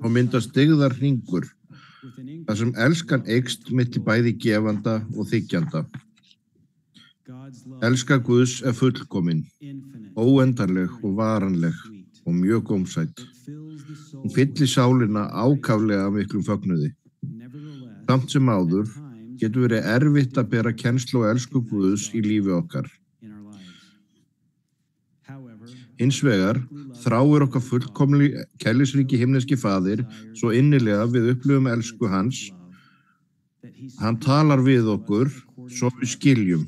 og myndast dygðar hringur, þar sem elskan eykst milli bæði gefanda og þiggjanda. Elska Guðs fullkomin, óendanleg og varanleg og mjög gómsæt. Hún fyllir sálina ákaflega af miklum fögnuði. Samt sem áður getur verið erfitt að bera kennslu og elsku Guðs í lífi okkar. Hins vegar þráir okkar fullkomli kærleiksríki himneski faðir svo innilega við upplifum elsku hans. Hann talar við okkur svo við skiljum.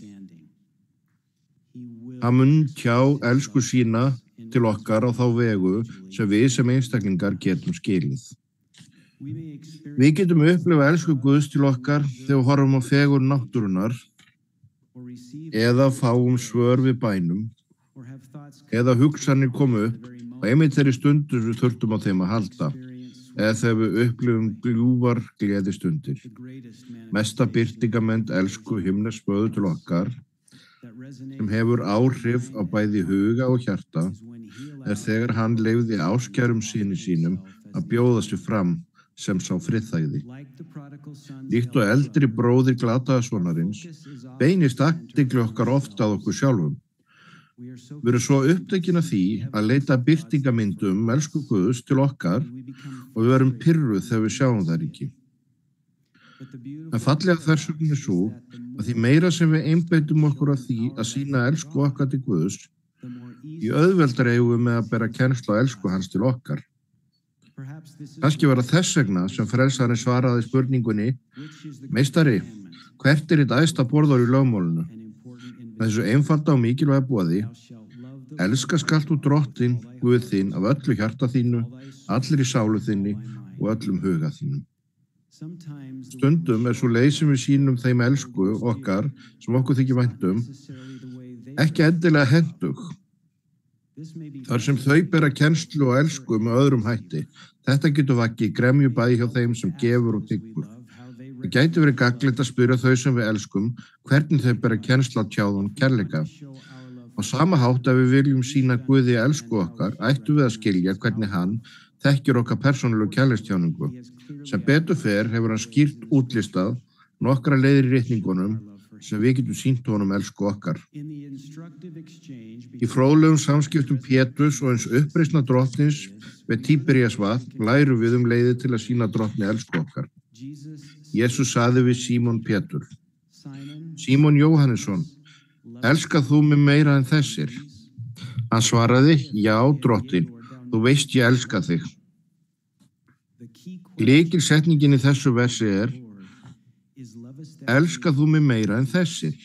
Hann mun tjá elsku sína til okkar á þá vegu sem við sem einstaklingar getum skilið. Við getum upplifa elsku Guðs til okkar þegar við horfum á fegurð náttúrunnar eða fáum svör við bænum eða hugsanir komu upp og einmitt þeirri stundur við þurftum á þeim að halda eða þegar við upplifum gljúfar gleðistundir. Mesta birtingamynd elsku himnes föður til okkar sem hefur áhrif á bæði huga og hjarta þegar hann leyfði áskærum syni sínum að bjóða sig fram sem sá friðþægði. Líkt og eldri bróðir glataða sonarins beinist athygli okkar oft að okkur sjálfum. Við erum svo upptekin af því að leita birtingamyndum elsku Guðs til okkar og við verum pirruð þegar við sjáum þær ekki. En fallega þess vegna svo að því meira sem við einbeitum okkur af því að sýna elsku okkar til Guðs, í auðveldar eigum við með að bera kennslu á elsku hans til okkar. Kannski var það þess vegna sem frelsarinn svaraði spurningunni: Meistari, hvert þitt æðsta borðor í lögmálinu? Með þessu einfalda og mikilvæga boði: elska skalt þú drottinn Guð þinn af öllu hjarta þínu, allri sálu þinni og öllum huga þínum. Stundum svo leið sem við sýnum þeim elsku okkar sem okkur þykir vænt ekki endilega hentug. Þar sem þau bera kennslu og elsku með öðrum hætti. Þetta getur vakið gremju bæði hjá þeim sem gefur og þiggur. Það gæti verið gagnlegt að spyrja þau sem við elskum hvernig þau bera kennslu á tjáðun kærleika. Á sama hátt ef við viljum sýna Guði elsku okkar, ættum við að skilja hvernig hann þekkir okkar persónulegu kærleikstjáningu. Sem betur fer hefur hann skýrt útlistað nokkra leiðir í ritningunum sem við getum sýnt honum elsku okkar. Í fróðlegum samskiptum Péturs og eins uppreisna drottins við Tíberíasvatn lærum við leiðir til að sýna drottni elsku okkar. Jesús sagði við Símon Pétur: Símon Jóhannesson, elskað þú mig meira en þessir? Hann svaraði: Já, drottinn, þú veist ég elska þig. Lykilsetningin í þessu versi elskað þú mig meira en þessir.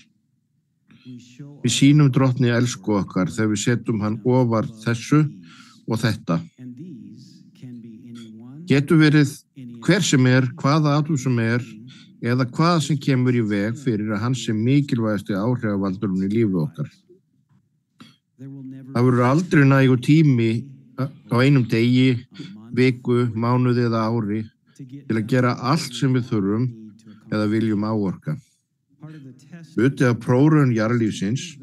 Við sýnum drottni elsku okkar þegar við setjum hann ofar þessu og þetta. Getur verið hver sem hvaða atvik sem eða hvað sem kemur í veg fyrir að hann sé mikilvægasti áhrifavaldurinn í lífi okkar. Það verður aldrei nægur tími á einum degi, viku, mánuði eða ári til að gera allt sem við þurfum eða viljum áorka. Hluti af prófraun jarðlífsins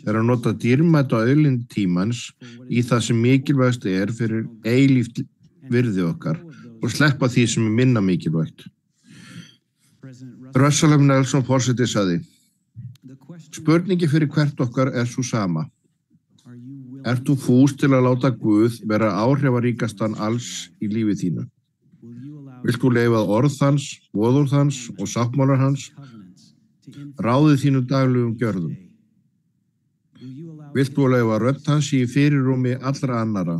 að nota dýrmæta auðlind tímans í það sem mikilvægast fyrir eilíft virði okkar og sleppa því sem minna mikilvægt. Russell M. Nelson forseti sagði: Spurningi fyrir hvert okkar svo sama. Ert þú fús til að láta Guð vera áhrifaríkastan alls í lífi þínu? Vilt þú leyfa að orð hans, boðorð hans og sáttmálar hans ráði þínum daglegum gjörðum? Vilt þú leyfa að rödd hans í fyrirrúmi allra annara?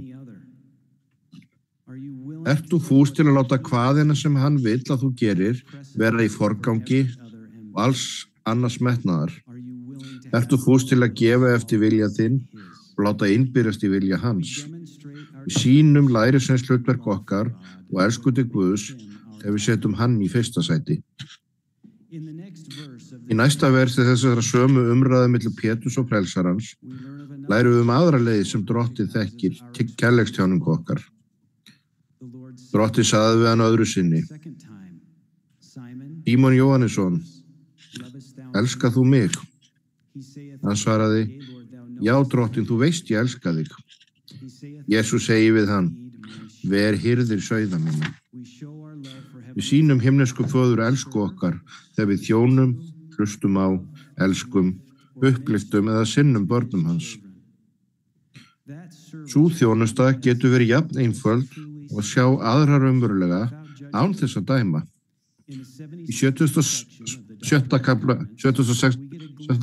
Ert þú fús til að láta hvaðina sem hann vill að þú gerir vera í forgangi og alls annars metnaðar? Ert þú fús til að gefa eftir vilja þinn og láta innbyrjast í vilja hans? Við sýnum lærisveinshlutverk okkar og elskuði Guðs þegar við setjum hann í fyrsta sæti. Í næsta versi þessara sömu umræðu milli Péturs og frelsarans lærum við aðra leið sem drottið þekkir kærleikstjáningu okkar. Drottið sagði við hann öðru sinni: Símon Jóhannesson, elskað þú mig? Hann svaraði: Já, drottinn, þú veist ég elska þig. Jesús segi við hann: Ver hirðir sauða minna. Við sýnum himnesku föður elsku okkar þegar við þjónum, hlustum á, elskum, upplyftum eða sinnum börnum hans. Sú þjónusta getur verið jafn einföld og sjá aðra raunverulega án þess að dæma. Í 76.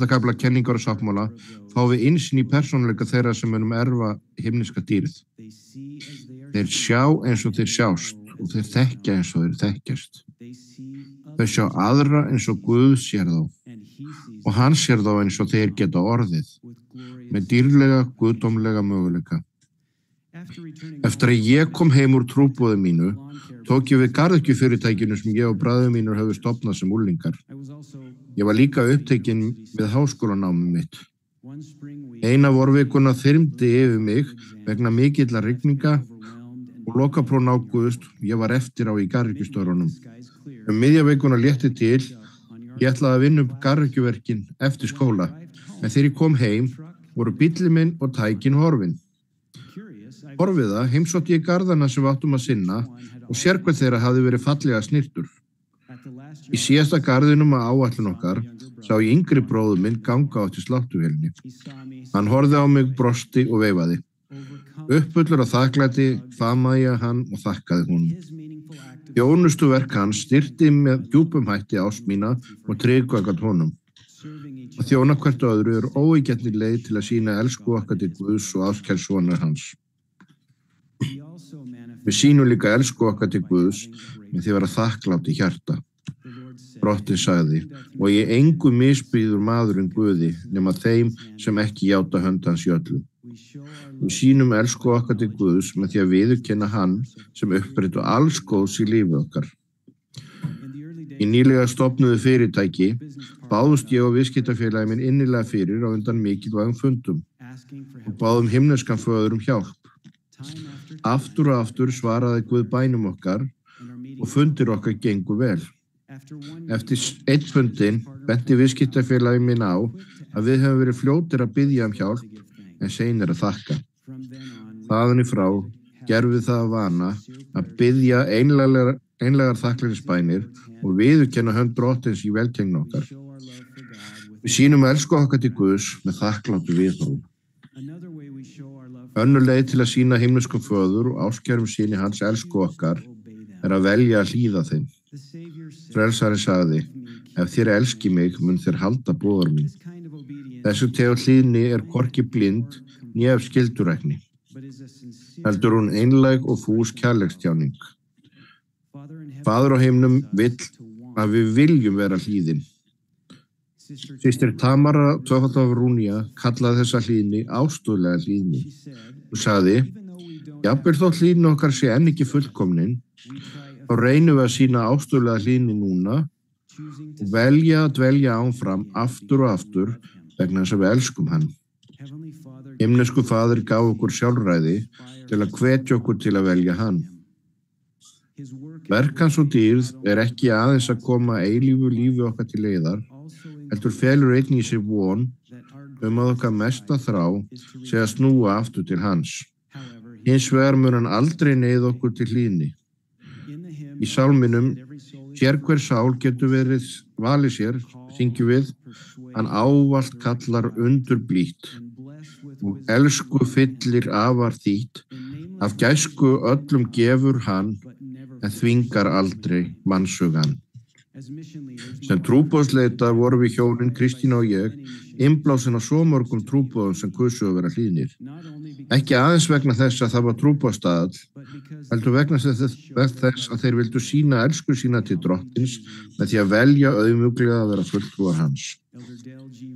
kafla kenningar og sáttmála fáum við innsýn í persónuleika þeirra sem munum erfa himneska dýrið. Þeir sjá eins og þeir sjást og þeir þekkja eins og þeir þekkjast. Þau sjá aðra eins og Guð sér þá og hann sér þá eins og þeir geta orðið með dýrlega, guðdómlega möguleika. Eftir að ég kom heim úr trúboði mínu, tók ég við garðyrkjufyrirtækinu sem ég og bræður mínur höfðu stofnað sem unglingar. Ég var líka upptekinn við háskólanámið mitt. Eina vorvikuna þyrmdi yfir mig vegna mikilla rigninga og lokapróf náðust ég var eftir á í garðyrkjustörunum. Miðja vikuna létti til, ég ætlaði að vinna upp garðyrkjuverkin eftir skóla, en þegar ég kom heim voru bíllinn minn og tækin horfin. Horfiða heimsótti ég garðana sem við áttum að sinna og sérhver þeirra hafði verið fallega snyrtur. Í síðasta garðinum á áætlun okkar sá ég yngri bróður minn ganga á eftir sláttuvélinni. Hann horfði á mig, brosti og veifaði. Uppfullur af þakklæti faðmaði ég hann og þakkaði honum. Þjónustuverk hans styrkti með djúpum hætti ást mína og trygg gagnvart honum. Að þjóna hvert öðru er óígjarnleg leið til að sýna elsku okkar til Guðs og ástkærs sonar hans. Við sýnum líka elsku okkar til Guðs með því að vera þakklátt í hjarta. Drottinn sagði: Og ég engu misbýður maðurinn Guði nema þeim sem ekki játa hönd hans í öllu. Við sýnum elsku okkar til Guðs með því að viðurkenna hann sem upprættu alls góðs í lífi okkar. Í nýlega stofnuðu fyrirtæki báðust ég og viðskiptafélagi minn innilega fyrir á undan mikilvægum fundum og báðum himneskan föður hjálp. Aftur og aftur svaraði Guð bænum okkar og fundir okkar gengu vel. Eftir einn fundinn benti viðskiptafélagi minn á að við hefum verið fljótir að biðja hjálp en seinir að þakka. Þaðan í frá gerðum við það að vana að biðja einlegar þakklætisbænir og viðurkenna hönd Drottins í velgengni okkar. Við sýnum elsku okkar til Guðs með þakklátu viðhorfi. Önnur leið til að sýna himneskum föður og ástkærum syni hans elsku okkar er að velja að hlýða þeim. Frelsarinn sagði: Ef þér elski mig mun þér halda boðorð mín. Þessi tegund hlýðni er hvorki blind né af skyldurækni. Heldur hún einlæg og fús kærleikstjáning. Faðir á himnum vill að við viljum vera hlýðin. Systir Tamara Rúnía kallaði þessa hlýðni ástúðlega hlýðni. Hún sagði: Jafnvel þótt hlýðni okkar sé enn ekki fullkomnin, þá reynum við að sýna ástúðlega hlýðni núna og velja að dvelja áfram aftur og aftur vegna þess að við elskum hann. Himnesku faðir gaf okkur sjálfræði til að hvetja okkur til að velja hann. Verk hans og dýrð er ekki aðeins að koma eilífu lífi okkar til leiðar, heldur felur einnig í sér von að okkar mesta þrá sé að snúa aftur til hans. Hins vegar mun hann aldrei neyða okkur til hlýðni. Í sálminum Sérhver sál getur verið valið sér, syngjum við, hann ávallt kallar undurblítt og elsku fyllir afar þýtt, af gæsku öllum gefur hann, en þvingar aldrei mannshugan. Sem trúboðsleitar vorum við hjónin, Kristín og ég, innblásin á svo mörgum trúboðum sem kusu að vera hlýðnir. Ekki aðeins vegna þess að það var trúboðsstaðall, heldur vegna þess að þeir vildu sýna elsku sína til Drottins með því að velja auðmjúklega að vera fulltrúar hans.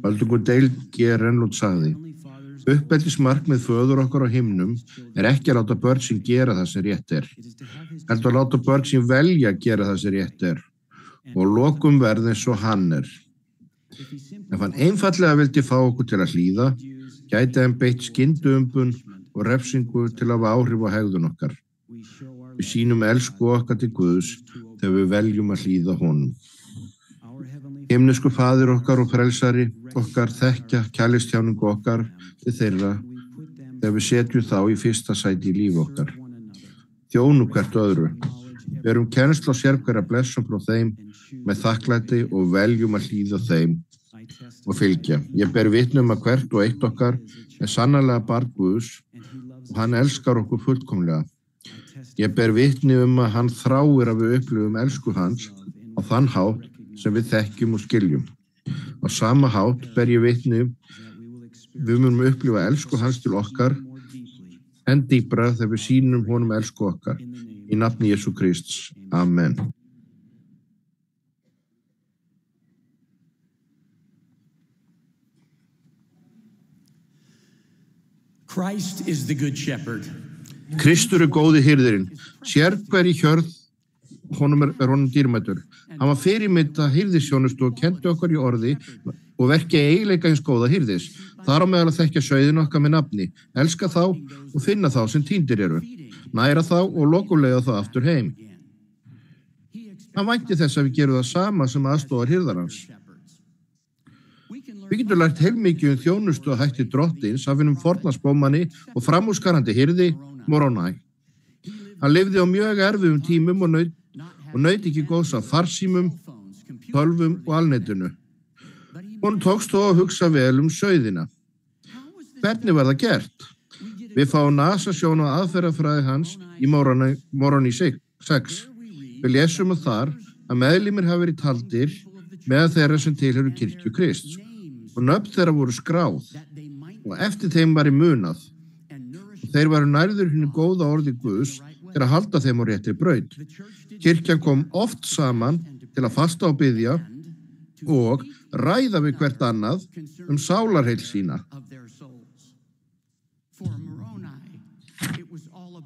Öldungur Dale G. Reynolds sagði: uppeldismarkmið föður okkar á himnum er ekki að láta börn sín gera það sem rétt er, heldur að láta börn sín velja að gera það sem rétt er og lokum verði eins og hann er. Ef hann einfallega vildi fá okkur til að hlýða, gæti hann beitt skynduumbun og refsingu til að hafa áhrif á hegðun okkar. Við sýnum elsku okkar til Guðs þegar við veljum að hlýða honum. Himnesku faðir okkar og frelsari okkar þekkja kærleikstjáningu okkar til þeirra þegar við setjum þá í fyrsta sæti í lífi okkar. Þjónum hvert öðru. Verum kennsl á sérhverja blessun frá þeim með þakklæti og veljum að hlýða þeim og fylgja. Ég ber vitni að hvert og eitt okkar er sannarlega barn Guðs og hann elskar okkur fullkomlega. Ég ber vitni að hann þráir að við upplifum elsku hans á þann hátt sem við þekkjum og skiljum. Á sama hátt ber ég vitni við munum upplifa elsku hans til okkar enn dýpra þegar við sýnum honum elsku okkar. Í nafni Jesú Krists. Amen. Christ is the good shepherd. Kristur er góði hirðirinn. Sérhver í hjörð honum er honum dýrmætur. Hann var fyrirmynda hirðisþjónustu og kenndi okkur í orði og verki eiginleika hins góða hirðis. Þar á meðal að þekkja sauðin okkar með nafni, elska þá og finna þá sem týndir eru, næra þá og lokulega þá aftur heim. Hann vænti þess að við gerum það sama sem aðstofar hirðarans. Við getum lært heilmikið þjónustu og hætti Drottins af hinum forna spómanni og framúrskarandi hirði Moroni. Hann lifði á mjög erfiðum tímum og naut ekki góðs af farsímum, tölvum og alnetinu. Honum tókst þó að hugsa vel sauðina. Hvernig var það gert? Við fáum nasasjón á aðferðafræði hans í Moroni 6. Við lesum þar að meðlimir hafa verið taldir með þeirra sem tilheyra kirkju Krists og nöfn þeirra voru skráð og eftir þeim var munað. Og þeir varu nærður hinu góða orði Guðs til að halda þeim á réttri braut. Kirkjan kom oft saman til að fasta og biðja og ræða við hvert annað sálarheil sína.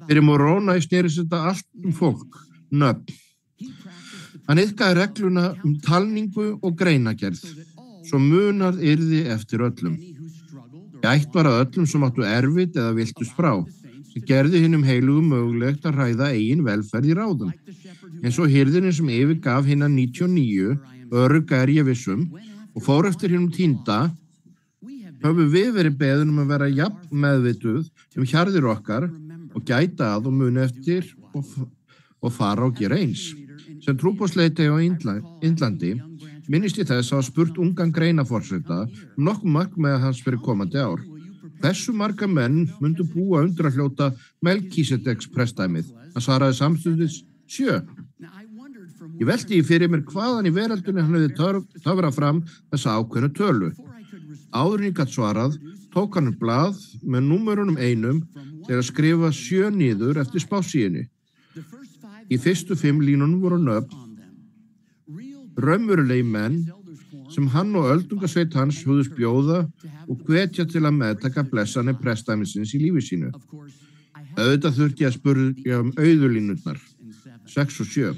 Fyrir Moroni snerist þetta allt fólk, nöfn. Hann iðkaði regluna talningu og greinagerð, svo munað yrði eftir öllum. Gætt var að öllum sem áttu erfitt eða viltust frá, sem gerði hinum heilugum mögulegt að ræða eigin velferð í ráðum. En svo hirðirinn sem yfirgaf hina 99, örugga ég vissum, og fór eftir hinum týnda, höfum við verið beðin að vera jafn meðvituð hjarðir okkar og gæta að og muni eftir og fara og gera eins. Sem trúboðsleiti á Indlandi minnist ég þess að hafa spurt ungan greinaforseta nokkuð markmið hans fyrir komandi ár. Þessu marga menn myndu búa undir að hljóta Melkísedeks prestdæmið. Hann svaraði samstundis 7. Ég velti fyrir mér hvaðan í veröldunni hann hefði töfrað fram þessa ákveðnu tölu. Áður en ég gat svarað, tók hann blað með númerunum 1 til að skrifa 7 niður eftir spásíunni. Í fyrstu 5 línunum voru nöfn, raunverulegi menn sem hann og öldungasveit hans hugðust bjóða og hvetja til að meðtaka blessanir prestdæmisins í lífi sínu. Auðvitað þurfti ég að spurja auðulínurnar, 6 og 7.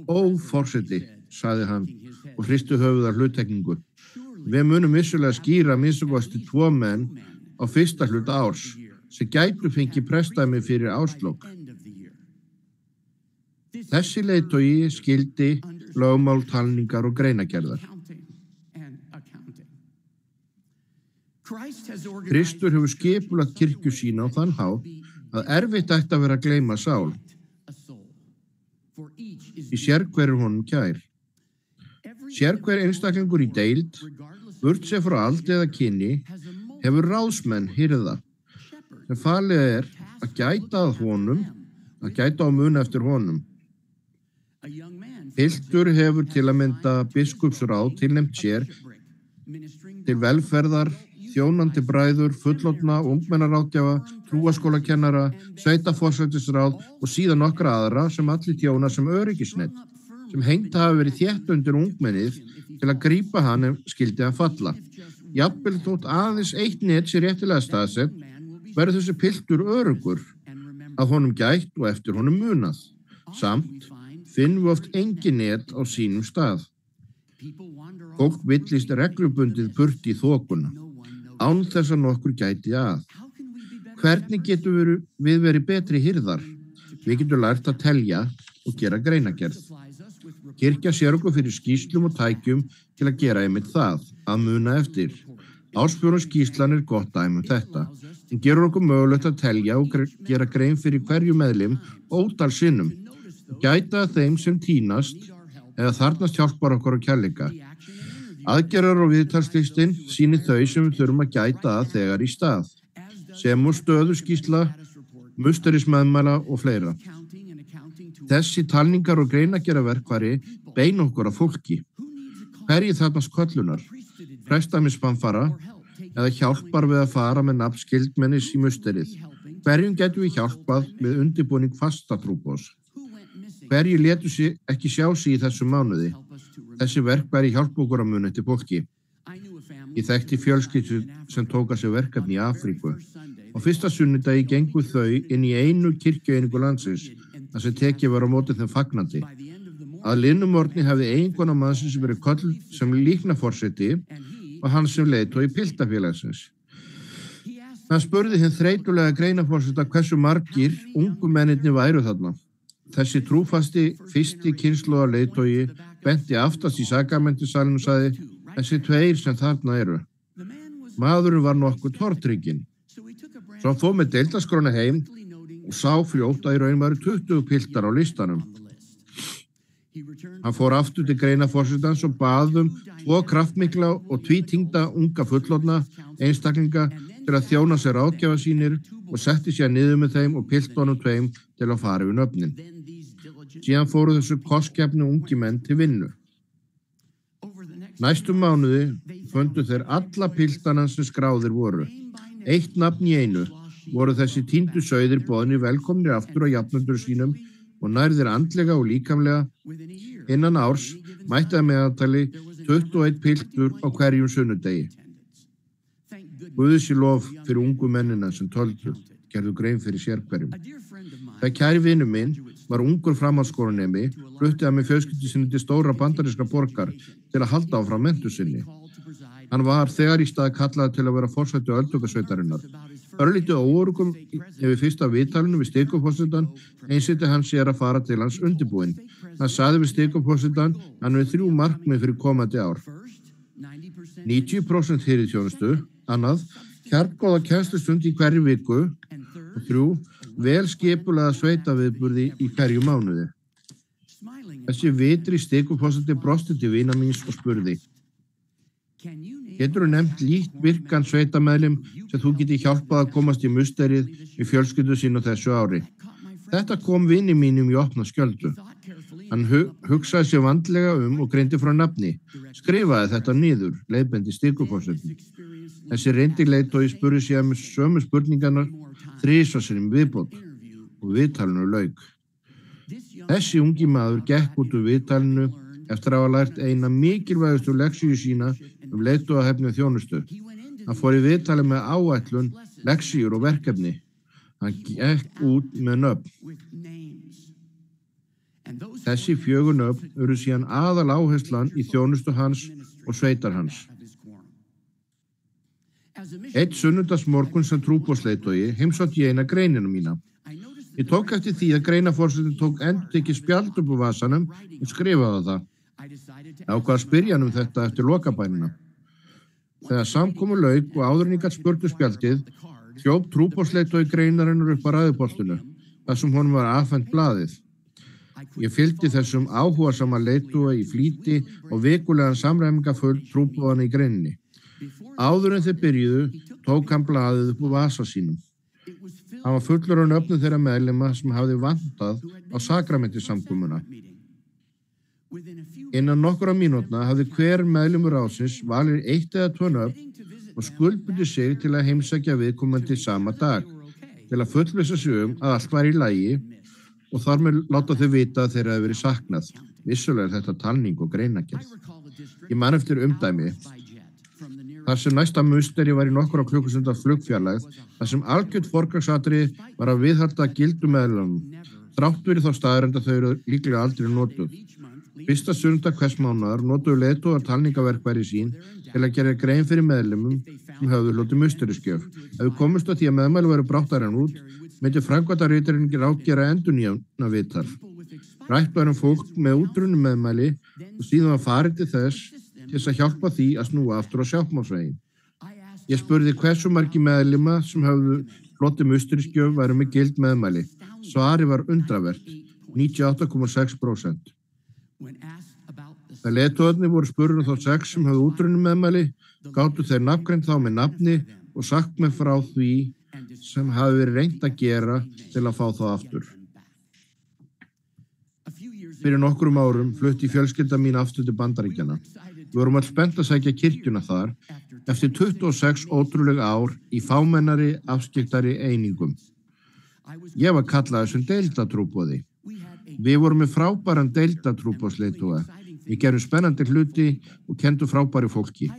Ó, forseti, sagði hann og hristi höfuð af hluttekningu. Við munum vissulega skýra minnstakosti 2 menn á fyrsta hluta árs sem gætu fengið prestdæmi fyrir árslok. Þessi leiðtogi skildi lögmál, talningar og greinagerðar. Kristur hefur skipulagt kirkju sína á þann hátt að erfitt ætti að vera að gleyma sál. Í sérhver honum kær. Sérhver einstaklingur í deild, burtséð frá aldi eða kyni, hefur ráðsmenn hirða sem falið er að gæta að honum, að gæta á mun eftir honum. Piltur hefur til að mynda biskupsráð tilnefnt sér til velferðar, þjónandi bræður, fullorðna, ungmennaráðgjafa, trúaskólakennara, sveitaforsætisráð og síðan nokkra aðra sem allir þjóna sem öryggisnet, sem hengt hafa verið þétt undir ungmennið til að grípa hann ef skyldi að falla. Jafnvel þótt aðeins eitt net sé réttilega staðsett, verður þessi piltur öruggur, að honum gætt og eftir honum munað. Samt finnum við oft engin net á sínum stað. Fólk villist reglubundið burt í þokuna, án þess að nokkur gæti að. Hvernig getum við verið betri hirðar? Við getum lært að telja og gera greinagerð. Kirkja sér okkur fyrir skýrslum og tækjum til að gera einmitt það, að muna eftir. Ársfjórðungsskýrslan gott dæmi þetta. Hún gerur okkur mögulegt að telja og gera grein fyrir hverju meðlim ótal sinnum. Gæta að þeim sem tínast eða þarnast hjálpar okkur á kærleika. Aðgerðar og viðtalslistinn sýnir þau sem við þurfum að gæta að þegar í stað, sem og stöðuskýrsla, musterismeðmæla og fleira. Þessi talningar og greinagerðarverkfæri beina okkur að fólki. Hverjir þarnast köllunar, prestamisbannfara eða hjálpar við að fara með nafn skyldmennis í musterið? Hverjum getum við hjálpað með undirbúning fastatrúboðs? Hverjir létu sig ekki sjá sig í þessum mánuði? Þessi verkfæri hjálpa okkur að muna eftir fólki. Ég þekkti fjölskyldu sem tók að sér verkefni í Afríku. Á fyrsta sunnudagi gengu þau inn í einu kirkjueiningu landsins, þar sem tekið var á móti þeim fagnandi. Að liðnum morgni hefði eiginkona mannsins verið kölluð sem líknaforseti og hann sem leiðtogi piltafélagsins. Hann spurði hinn þreytulega greinaforseta hversu margir ungu mennirnir væru þarna. Þessi trúfasti fyrsti kynslóðar leiðtogi benti aftast í sakramentisalinn og sagði: þessi tveir sem þarna eru. Maðurinn var nokkuð tortrygginn. Svo hann fór með deildaskrána heim og sá fljótt að í raun væru 20 piltar á listanum. Hann fór aftur til greinaforsetans og bað 2 kraftmikla og tvítyngda unga fullorðna einstaklinga til að þjóna sér ráðgjafa sínir og setti sér niður með þeim og piltunum tveim til að fara yfir nöfnin. Síðan fóru þessu kostgefnu ungi menn til vinnu. Næstu mánuði fundu þeir alla piltana sem skráðir voru. Eitt nafn í einu voru þessi týndu sauðir boðnir velkomnir aftur á jafnöldur sínum og nærðir andlega og líkamlega. Innan árs mætti að meðaltali 21 piltur á hverjum sunnudegi. Guði sé lof fyrir ungu mennina sem töldu, gerðu grein fyrir sér hverjum. Þegar kæri vinur minn var ungur framhaldsskólanemi, flutti hann með fjölskyldu sinni til stóra bandarískra borgar til að halda áfram menntun sinni. Hann var þegar í stað kallaður til að vera forseti öldungasveitarinnar. Örlítið óörugum yfir fyrsta viðtalinu við stykkuforsetann einsetti hann sér að fara til hans undirbúinn. Hann sagði við stykkuforsetann hann við 3 markmið fyrir komandi ár. 90% hirðþjónustu, annað, kjarngóða kennslustund í hverju viku og 3, vel skipulagða sveitaviðburði í hverju mánuði. Þessi vitri stykkuforseti brosti til vina míns og spurði: geturðu nefnt lítt virkan sveitameðlim sem þú geti hjálpað að komast í musterið í fjölskyldu sín á þessu ári? Þetta kom vini mínum í opna skjöldu. Hann hugsaði sér vandlega og greindi frá nafni. Skrifaði þetta niður, leiðbeindi stykkuforseti. Þessi reyndi leiðtogi spurði sér með sömu spurningarnar 3 sinnum viðbót og viðtalinu lauk. Þessi ungi maður gekk út úr viðtalinu eftir að hafa lært eina mikilvægustu leksíu sína leiðtogahæfni og þjónustu. Hann fór í viðtali með áætlun, leksíur og verkefni. Hann gekk út með nöfn. Þessi 4 nöfn eru síðan aðal áherslan í þjónustu hans og sveitar hans. Einn sunnudagsmorgun sem trúboðsleiðtogi heimsótti ég eina greinina mína. Ég tók eftir því að greinaforsetinn tók endurtekið spjald upp úr vasanum og skrifaði það. Ég ákvað að spyrja hann þetta eftir lokabænina. Þegar samkomu lauk og áður en ég gat spurt spjaldið, hljóp trúboðsleiðtogi greinarinnar upp á ræðupoltinu, þar sem honum var afhent blaðið. Ég fylgdi þessum áhugasama leiðtoga í flýti og vikulegan samræmingafull trúboðana í greininni. Áður en þeir byrjuðu, tók hann blaðið upp úr vasa sínum. Hann var fullur á nöfnum þeirra meðlima sem hafði vantað á sakramentisamkomuna. Innan nokkura mínútna hafði hver meðlimur ráðsins valið 1 eða 2 nöfn og skuldbundið sig til að heimsækja viðkomandi sama dag, til að fullvissa sig að allt var í lagi og þar með láta þau vita að þeir hafi verið saknað. Vissulega er þetta talning og greinagerð. Ég man eftir umdæmi, þar sem næsta musteri var í nokkura klukkustunda flugfjarlægð, þar sem algjört forgangsatriði var að viðhalda gildum meðlumum, þrátt fyrir þá staðreynd að þau eru líklega aldrei notuð. Fyrsta sunnudag hvers mánaðar notuðu leiðtogar talningaverkfæri sín til að gera grein fyrir meðlumum sem höfðu hlotið musteriskjöf. Ef við komumst að því að meðmæli væru bráttar en út, myndi framkvæmdaritarinn ráðgera endurnýjana viðtal. Rætt var fólk með útrunum meðmæli og síðan var farið til þess að hjálpa því að snúa aftur á sjálfmálsveginn. Ég spurði hversu margir meðlima sem höfðu hlotið musteriskjöf væru með gild meðmæli. Svari var undravert, 98,6%. Þegar leiðtogarnir voru spurðir þá 6 sem höfðu útrunum meðmæli, gátu þeir nafngreint þá með nafni og sagt mér frá því sem hafi verið reynt að gera til að fá þá aftur. Fyrir nokkrum árum flutti fjölskylda mín aftur til Bandaríkjanna. Við vorum öll spennt að sækja kirkjuna þar eftir 26 ótrúleg ár í fámennari, afskiptari einingum. Ég var kallaður sem deildatrúboði. Við vorum með frábæran deildatrúboðsleiðtoga. Við gerum spennandi hluti og kenndu frábæri fólki.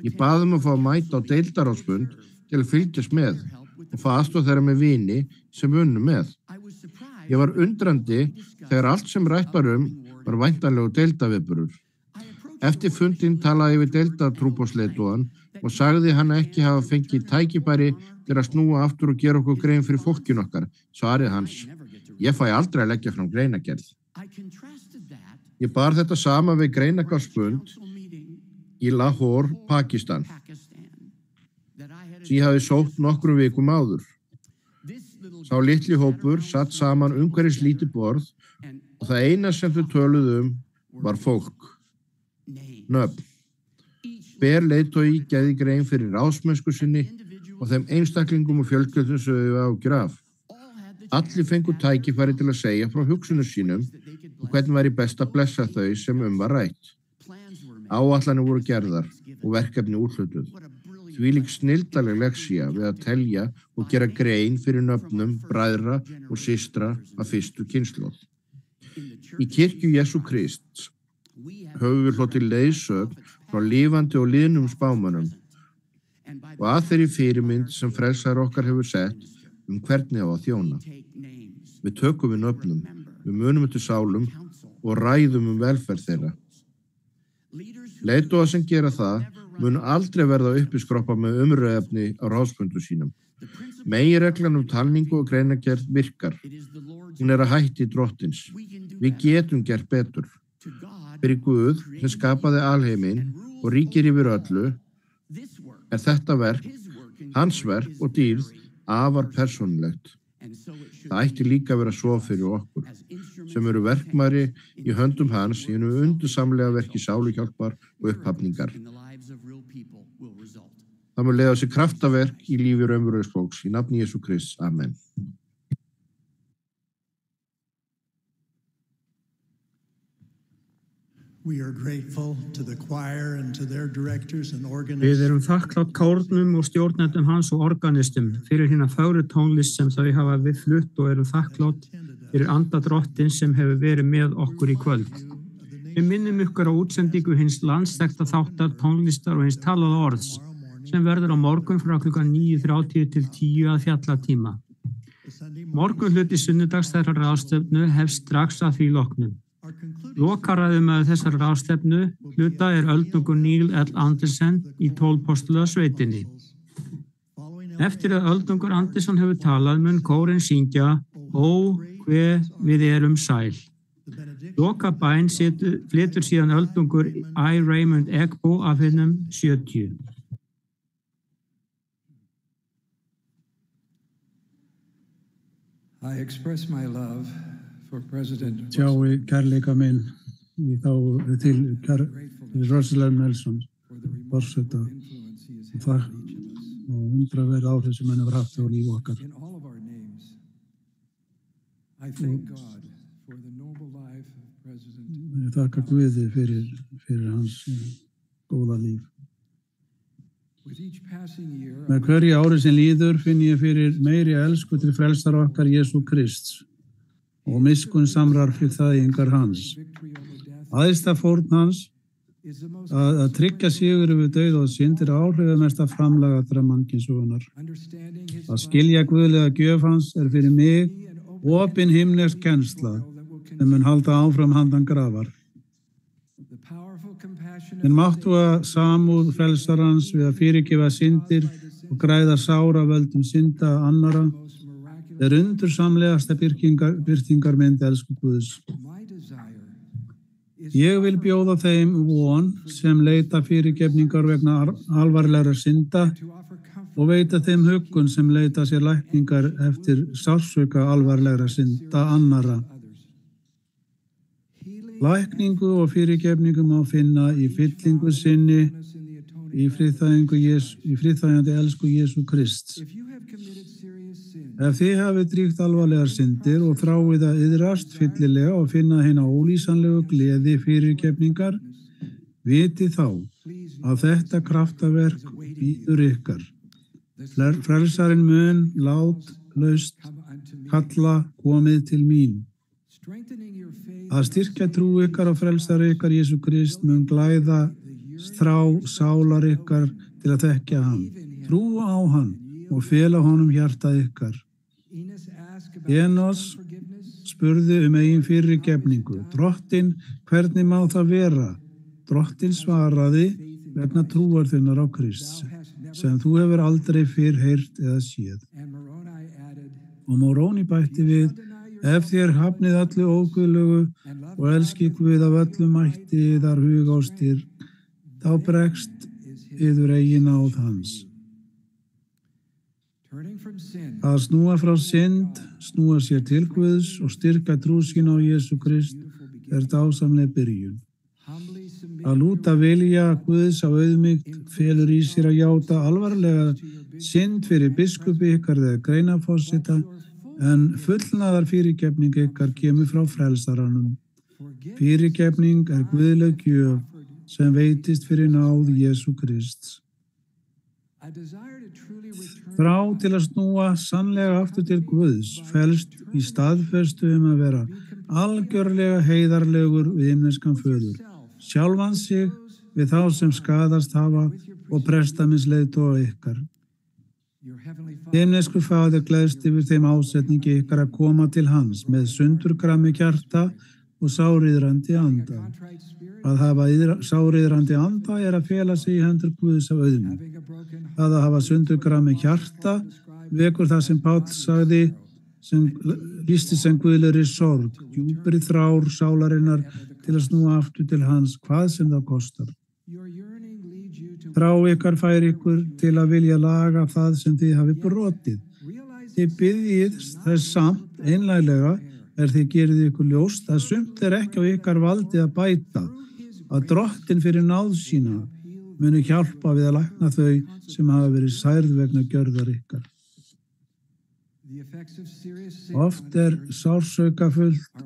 Ég bað að fá að mæta á deildaráðsfund til að fylgjast með og fá aðstoð þeirra með vini sem unnu með. Ég var undrandi þegar allt sem rætt var væntanlegu deildaviðburður. Eftir fundinn talaði ég við deildatrúboðsleiðtogann og sagði hann ekki hafa fengið tækifæri til að snúa aftur og gera okkur grein fyrir fólkinu okkar. Svarið hans: ég fæ aldrei að leggja fram greinagerð. Ég bar þetta sama við greinagarðsfund í Lahore, Pakistan, sem ég hafi sótt nokkrum vikum áður. Sá litli hópur satt saman umhverfis lítið borð og það eina sem þau töluðu var fólk. Nöfn. Hver leiðtogi gerði grein fyrir ráðsmennsku sinni og þeim einstaklingum og fjölskyldum sem þau áhyggjur af. Allir fengu tækifæri til að segja frá hugsunum sínum og hvernig væri best að blessa þau sem var rætt. Áætlanir voru gerðar og verkefni úthlutuð. Þvílík snilldarleg lexía við að telja og gera grein fyrir nöfnum bræðra og systra af fyrstu kynslóð. Í kirkju Jesú Krists höfum við hlotið leiðsögn frá lifandi og liðnum spámönnum og að þeirri fyrirmynd sem frelsari okkar hefur sett hvernig á að þjóna. Við tökum við nöfnum, við munum eftir sálum og ræðum velferð þeirra. Leiðtogar sem gera það munu aldrei verða uppiskroppa með umræðefni á ráðsfundum sínum. Meginreglan talningu og greinagerð virkar. Hún að hætti Drottins. Við getum gert betur. Fyrir Guð sem skapaði alheiminn og ríkir yfir öllu þetta verk, hans verk og dýrð afar persónulegt. Það ætti líka að vera svo fyrir okkur, sem eru verkmæri í höndum hans í einu undursamlega verki sáluhjálpar og upphafningar. Það mun leiða sér kraftaverk í lífi raunverulegs fólks í nafni Jesú Krists. Amen. Við erum þakklátt kórnum og stjórnendum hans og organistum fyrir hina fögru tónlist sem þau hafa við flutt og erum þakklátt fyrir anda Drottins sem hefur verið með okkur í kvöld. Við minnum ykkur á útsendingu hins landsþekkta þáttar tónlistar og hins talaða orðs sem verður á morgun frá klukkan 9:30 til 10 að fjallatíma. Morgun hluti sunnudags þessar ráðstefnu hefst strax að því loknum. Lokaræðumaður þessar ráðstefnu hluta öldungur Neil L. Anderson í 12 postula sveitinni. Eftir að öldungur Anderson hefur talað mun kórinn syngja Ó, hve við erum sæl. Lokabæn flytur síðan öldungur I. Raymond Egbo af hinnum 70. I express my love for President Tjái kærleika minn til Russell Nelson, forseta og undraverð áhrif sem hann hefur haft á líf okkar. ég þakka Guði fyrir hans góða líf. Með hverju ári sem líður finn ég fyrir meiri elsku til frelsara okkar Jesú Krists og miskunn samrar fyrir þægingar hans. Æðsta fórn hans að tryggja sigur yfir dauða og synd áhrifamesta framlag allra mannkynssögunnar. Að skilja guðlega gjöf hans fyrir mig opin himnesk kennsla sem mun halda áfram handan grafar. Hinn máttuga samúð frelsarans við að fyrirgefa syndir og græða sára völdum synda annara undursamlegasta birtingarmynd elsku Guðs. Ég vil bjóða þeim von sem leita fyrirgefningar vegna alvarlegra synda og veita þeim huggun sem leita sér lækningar eftir sársauka alvarlegra synda annara. Lækningu og fyrirgefningu má finna í fyllingu sinni í friðþægjandi elsku Jesú Krists. Ef þið hafið dríkt alvarlegar syndir og þráið að iðrast fyllilega og finna hina ólýsanlegu gleði fyrirgefningar, viti þá að þetta kraftaverk bíður ykkar. Frelsarinn mun látlaust kalla komið til mín. Að styrkja trú ykkar og frelsar ykkar Jesú Krist mun glæða strá sálar ykkar til að þekkja hann. Trúa á hann og fela honum hjarta ykkar. Enos spurði eigin fyrirgefningu. Drottinn, hvernig má það vera? Drottinn svaraði vegna trúar þinnar á Krist, sem þú hefur aldrei fyrr heyrt eða séð. Og Moroni bætti við, ef þér hafnið allu óguðlegu og elski Guð af öllum mætti yðar hugástir, þá bregst yður eigin náð hans. Að snúa frá synd, snúa sér til Guðs og styrka trú sína á Jesú Krist dásamleg byrjun. Að lúta vilja Guðs á auðmýkt felur í sér að játa alvarlega synd fyrir biskupi ykkar eða greinaforseta, en fullnaðar fyrirgefning ykkar kemur frá frelsaranum. Fyrirgefning guðleg gjöf sem veitist fyrir náð Jesú Krists. Þrá til að snúa sannlega aftur til Guðs felst í staðfestu að vera algjörlega heiðarlegur við himneskan föður, sjálfan sig við þá sem skaðast hafa og prestaminsleiðtoga ykkar. Himneskur faðir gleðst yfir þeim ásetningi ykkar að koma til hans með sundurgrami hjarta og sáriðrandi anda. Að hafa sáriðrandi anda að fela sig í hendur Guðs af auðmýkt. Það að hafa sundurgrami hjarta vekur það sem Páll sagði, sem lýsti sem guðlegri sorg, djúpri þrár sálarinnar til að snúa aftur til hans, hvað sem það kostar. Þrá ykkar fær ykkur til að vilja laga það sem þið hafi brotið. Þið biðjið þess samt einlæglega þið gerið ykkur ljóst að sumt ekki á ykkar valdi að bæta, að Drottinn fyrir náð sína muni hjálpa við að lækna þau sem hafa verið særð vegna gjörðar ykkar. Oft sársauka-fullt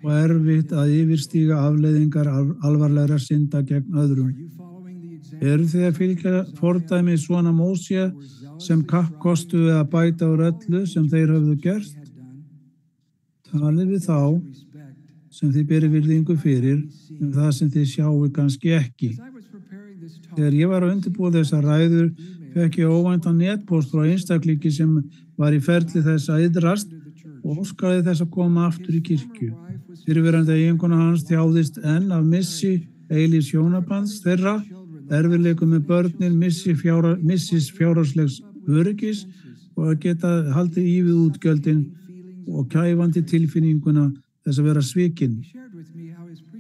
og erfitt að yfirstíga afleiðingar alvarlegra synda gegn öðrum. Eru þið að fylgja fordæmi svona Móse sem kappkostuðu að bæta úr öllu sem þeir höfðu gert? Talið við þá sem þið berið virðingu fyrir það sem þið sjáu kannski ekki. Þegar ég var að undirbúa þessa ræður fekk ég óvæntan netpóst frá einstaklingi sem var í ferli þess að iðrast og óskaði þess að koma aftur í kirkju. Fyrrverandi eiginkona hans þjáðist enn af missi eilífs hjónabands þeirra, erfiðleikum með börnin, missis fjárhagslegs öryggis og að geta haldið í við útgjöldin og kæfandi tilfinninguna þess að vera svikinn.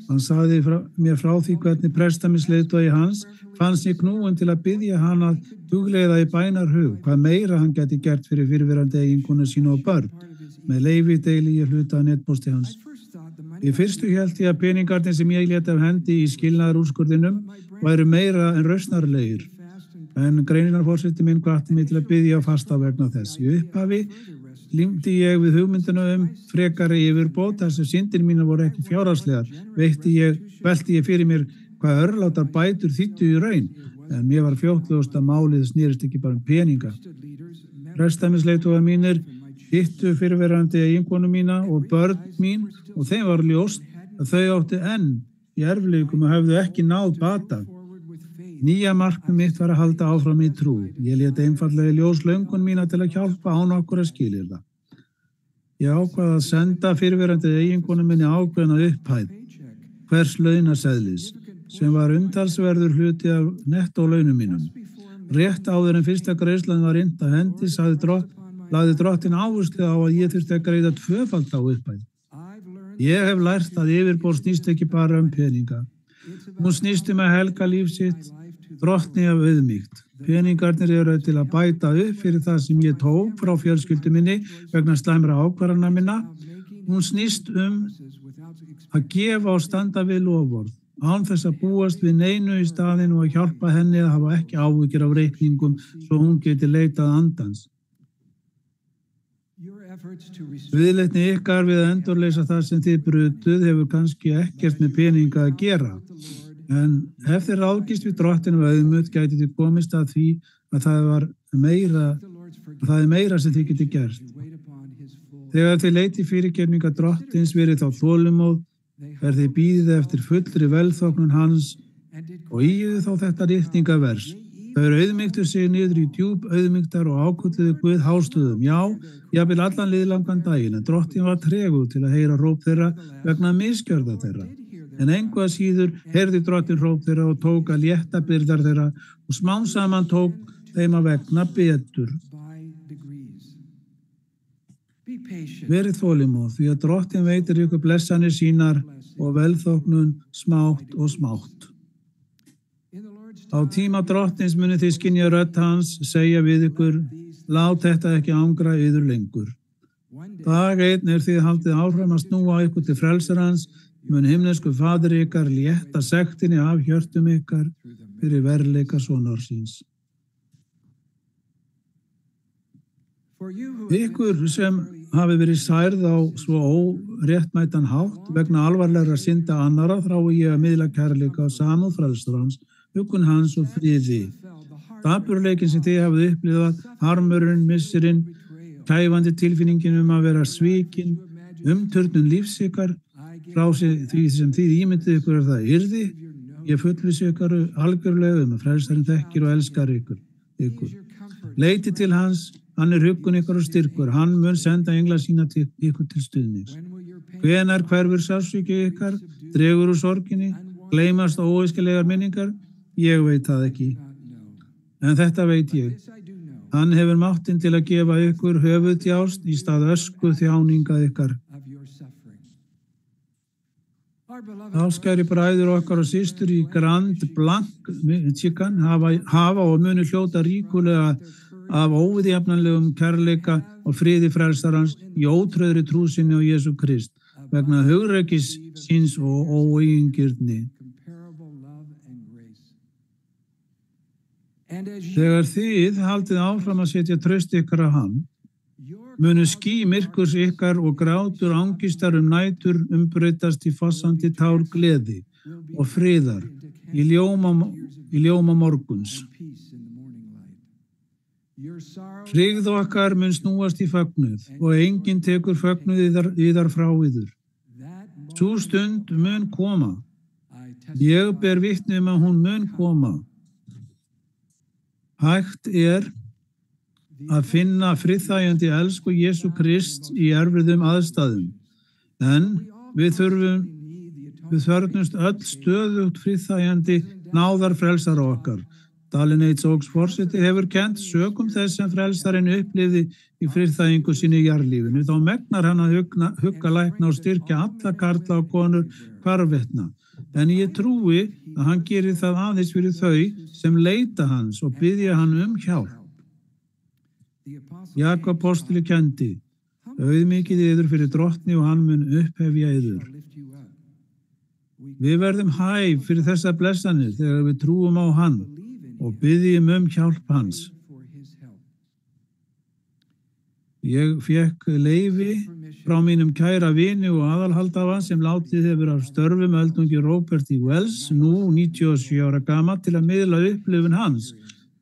Hann sagði mér frá því hvernig prestaminsleiðtogi hans fann sig knúinn til að biðja hann að hugleiða í bænarhug hvað meira hann gæti gert fyrir fyrrverandi eiginkonu sína og börn. Með leyfi deili ég hluta af netpósti hans. Í fyrstu hélt ég að peningarnir sem ég lét af hendi í skilnaðarúrskurðinum væru meira en rausnarlegir. En greiningarforseti minn hvatti mig til að biðja fasta vegna þess. Í upphafi Límdi ég við hugmyndina frekari yfirbót þar sem syndir mínar voru ekki fjárhagslegar. Velti ég fyrir mér hvað örlátar bætur þýddu í raun, en mér var fljótlegast að málið snerist ekki bara peninga. Prestdæmisleiðtogar mínir hittu fyrrverandi eiginkonu mína og börn mín og þeim var ljóst að þau áttu enn í erfiðleikum og hefðu ekki náð bata. Nýja markmið mitt var að halda áfram í trú. Ég lét einfaldlega í ljós löngun mína til að hjálpa án okkur að skilja það. Ég ákvað að senda fyrrverandi eiginkonu minni ákveðna upphæð hvers launaseðlis sem var umtalsverður hluti af nettolaunum mínum. Rétt áður en fyrsta greiðslan var innt af hendi lagði drottin áherslu á að ég þurfti að greiða tvöfalt á upphæð. Ég hef lært að yfirborð snýst ekki bara peninga. Hún snýst að helga líf sitt drottni af auðmýkt. Peningarnir eru til að bæta upp fyrir það sem ég tók frá fjölskyldu minni vegna slæmra ákvarðana minna. Hún snýst að gefa og standa við loforð, án þess að búast við neinu í staðinn og að hjálpa henni að hafa ekki áhyggjur af reikningum svo hún geti leitað andans. Viðleitni ykkar við að endurleysa það sem þið brutuð hefur kannski ekkert með peninga að gera. En ef þið ráðgist við drottinn og auðmýkt gæti þið komist að því að það er meira sem þið geti gert. Þegar þið leitið fyrirgefningar drottins verið þá þolinmóð, þið bíðið eftir fullri velþóknun hans og íðu þá þetta ritningavers. Þau auðmýktu sig niður í djúp auðmýktar og ákölluðu Guð hástöðum. Já, jafnvel allan liðlangan daginn, en drottinn var tregur til að heyra róp þeirra vegna misgjörða þeirra. En engu að síður heyrði drottinn róp þeirra og tók að létta byrðar þeirra og smám saman tók þeim að vegna betur. Verið þolinmóð því að drottinn veitir ykkur blessanir sínar og velþóknun smátt og smátt. Á tíma drottins munið þið skynja rödd hans segja við ykkur, lát þetta ekki angra yður lengur. Dag einn þið haldið áfram að snúa ykkur til frelsarans, mun himnesku faðir ykkar létta sektinni af hjörtum ykkar fyrir verðleika sonar síns. Ykkur sem hafi verið særð á svo óréttmætan hátt vegna alvarlegra synda annara þrái ég að miðla kærleika og samúð frelsarans, huggun hans og friði. Dapurleikin sem þið hafið upplifað, harmurinn, missirinn, kæfandi tilfinningin að vera svikin, umturnun lífs ykkar, frá því sem þið ímyndið ykkur það yrði, ég fullvissi ykkur algjörlega að frelsarinn þekkir og elskar ykkur. Leiti til hans, hann huggun ykkar og styrkur, hann mun senda engla sína til ykkur til stuðnings. Hvenær hverfur sársauki ykkar, dregur úr sorginni, gleymast óæskilegar minningar, ég veit það ekki. En þetta veit ég. Hann hefur máttinn til að gefa ykkur höfuðdjást í stað ösku þjáninga ykkar. Áskæri bræður okkar og systur í Grand Blanc, Michigan, hafa og munu hljóta ríkulega af óviðjafnanlegum kærleika og friði frelsarans í ótröðri trú sinni á Jesú Krist, vegna hugrekis síns og óeigingirni. Þegar þið haldið áfram að setja traust ykkar á hann, munu ský myrkurs ykkar og grátur angistar nætur umbreytast í fossandi tár gleði og friðar í ljóma morguns. Hryggð okkar mun snúast í fögnuð og enginn tekur fögnuð yðar frá yður. Sú stund mun koma. Ég ber vitni að hún mun koma. Hægt að finna friðþægjandi elsku Jesú Krist í erfiðum aðstæðum, en við þörfnumst öll stöðugt friðþægjandi náðar frelsara okkar. Dallin H. Oaks forseti hefur kennt sökum þess sem frelsarinn upplifði í friðþægingu sinni í jarðlífinu, þá megnar hann að hugga, lækna og styrkja alla karla og konur hvarvetna. En ég trúi að hann gerir það aðeins fyrir þau sem leita hans og biðja hann hjálp. Jakob apostoli kenndi, auðmýkið yður fyrir drottni og hann mun upphefja yður. Við verðum hæf fyrir þessar blessanir þegar við trúum á hann og biðjum hjálp hans. Ég fékk leyfi frá mínum kæra vini og aðalhaldafa sem látið hefur af störfum öldungi Robert E. Wells, nú 97 ára gamall, til að miðla upplifun hans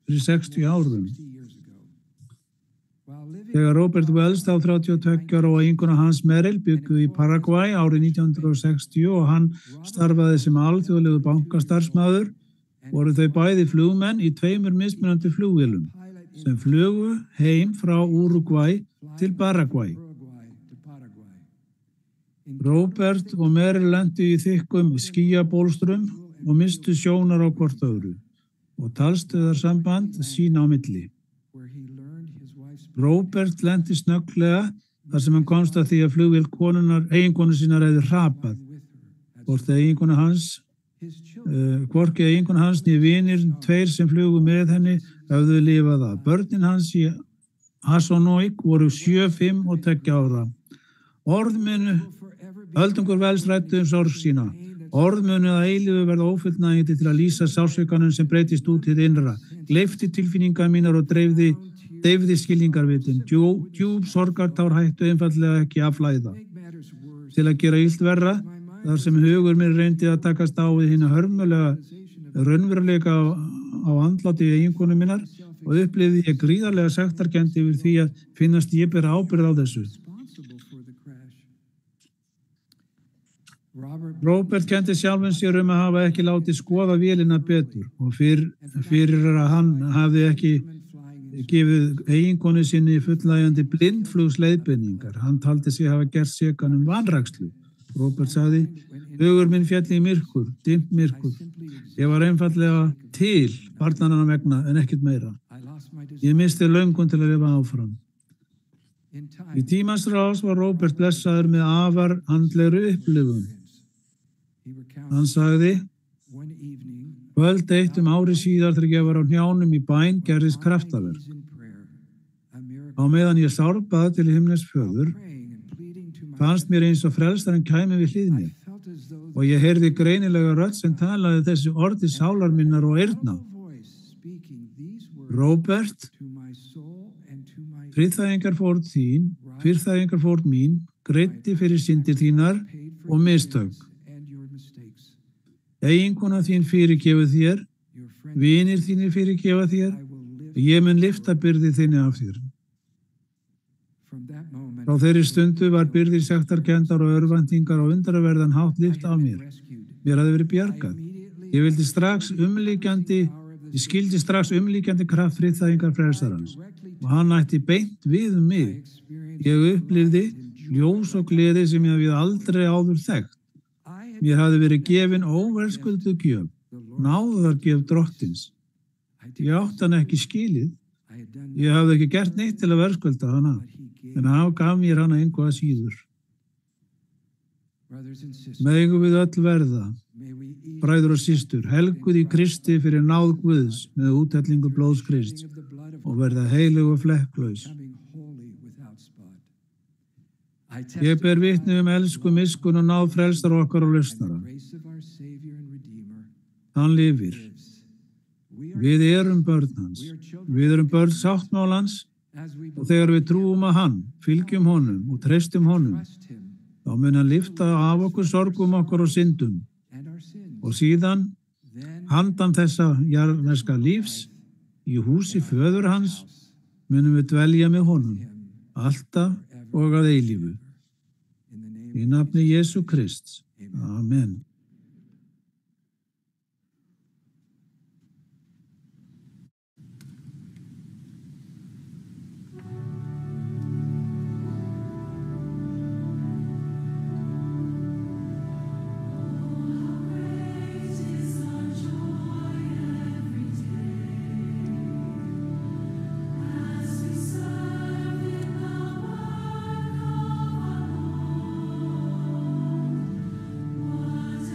fyrir 60 árum. Þegar Robert Wells, þá 32 ára, og eiginkona hans Merrill byggu í Paraguay árið 1960 og hann starfaði sem alþjóðlegu bankastarfsmaður, voru þau bæði flugmenn í 2 mismunandi flugvélum sem flugu heim frá Uruguay til Paraguay. Robert og Merrill lentu í þykkum skýjabólstrum og mistu sjónar á hvort öðru og talstöðarsamband sín á milli. Robert lenti snögglega þar sem hann komst að því að flugvél eiginkonu sínar hefði hrapað. Hvorki eiginkona hans né vinir, 2 sem flugu með henni, höfðu lifað af. Börnin hans í Hasonóik voru 7, 5 og 2 ára. Öldungur Wells ræddu sorg sína. Orð munu að eilífu verða ófullnægjandi til að lýsa sársaukanum sem breytist út hið innra, gleypti tilfinningar mínar og deyfði skilningarvitin. Djúp sorgartár hættu einfallega ekki að flæða. Til að gera illt verra, þar sem hugur mér reyndi að takast á við hina raunveruleika á andláti eiginkonu minnar og upplifði ég gríðarlega sektarkennd yfir því að finnast ég bera ábyrgð á þessu. Robert kenndi sjálfum sér að hafa ekki látið skoða vélina betur og fyrir að hann hafði ekki gefið eiginkonu sinni fullnægjandi blindflugsleiðbeiningar. Hann taldi sig hafa gert sekan vanrækslu. Robert sagði, hugur minn féll í myrkur, dimmt myrkur. Ég var einfaldlega til barnanna vegna en ekkert meira. Ég misti löngun til að lifa áfram. Í tímans rás var Robert blessaður með afar andlegri upplifun. Hann sagði, kvöld eitt ári síðar þegar ég var á hnjánum í bæn gerðist kraftaverk. Á meðan ég sárbaði til himnes föður, fannst mér eins og frelstarinn kæmi við hlið mér og ég heyrði greinilega rödd sem talaði þessi orði sálar minnar og eyrna. Robert, friðþægingarfórn mín, greiddi fyrir syndir þínar og mistök. Eiginkona þín fyrirgefur þér, vinir þínir fyrirgefa þér, ég mun lyfta byrði þinni af þér. Frá þeirri stundu var byrðir sektarkenndar og örvæntingar og undraverðan hátt lyft af mér. Mér hafði verið bjargað. Ég skildi strax umlíkjandi kraft friðþægingar frelsarans og hann ætti beint við mig. Ég upplifði ljós og gleði sem ég hafði aldrei áður þekkt. Mér hafði verið gefin óverðskulduð gjöf, náðargjöf drottins. Ég átti hann ekki skilið. Ég hafði ekki gert neitt til að verðskulda hana, en hann gaf mér hana engu að síður. Megum við öll verða, bræður og systur, helguð í Kristi fyrir náð Guðs með úthellingu blóðs Krists og verða heilug og flekklaus. Ég ber vitni elsku, miskunn og náð frelsara okkar og lausnara. Hann lifir. Við erum börn hans. Við erum börn sáttmálans og þegar við trúum að hann, fylgjum honum og treystum honum, þá mun hann lyfta af okkur sorgum okkar og syndum. Og síðan, handan þessa jarðneska lífs, í húsi föður hans, munum við dvelja með honum, alltaf og að eilífu. Í nafni Jesú Krists. Amen. Was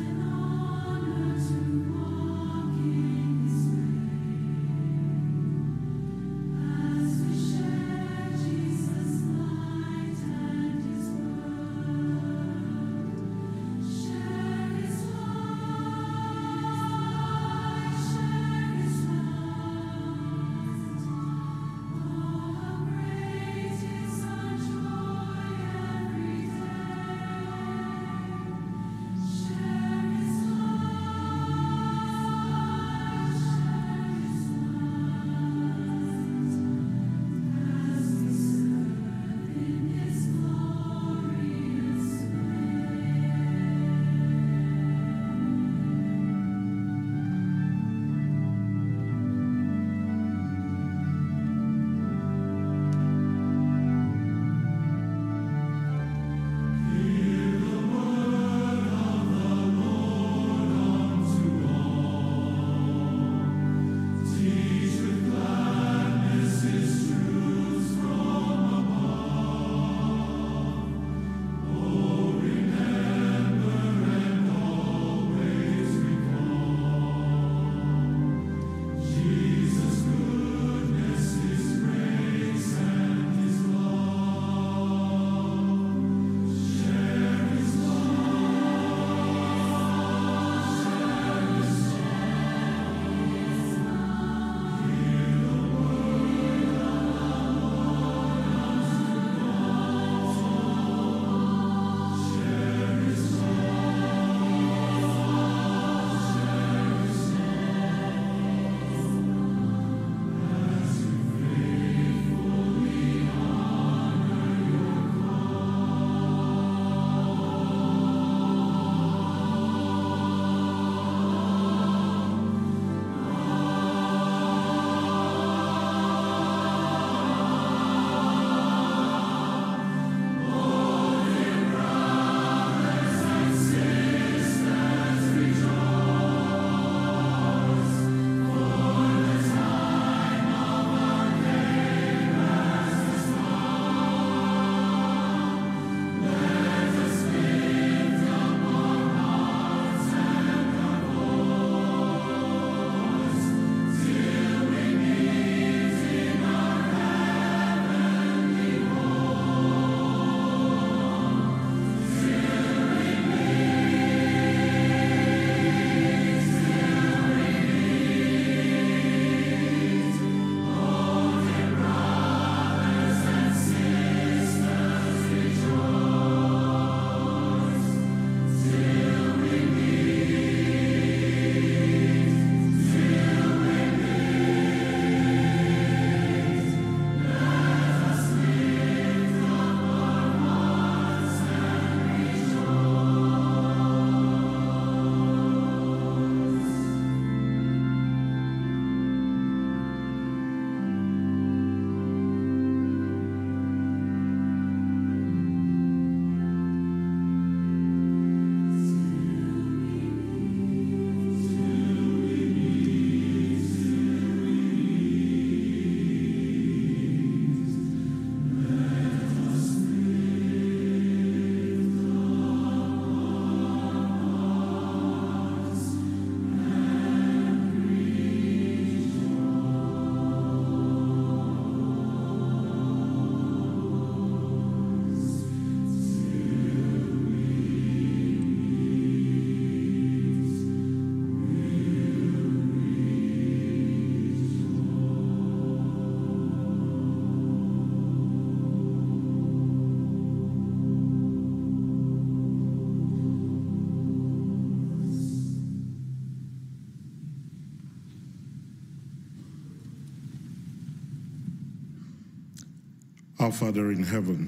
Our Father in heaven.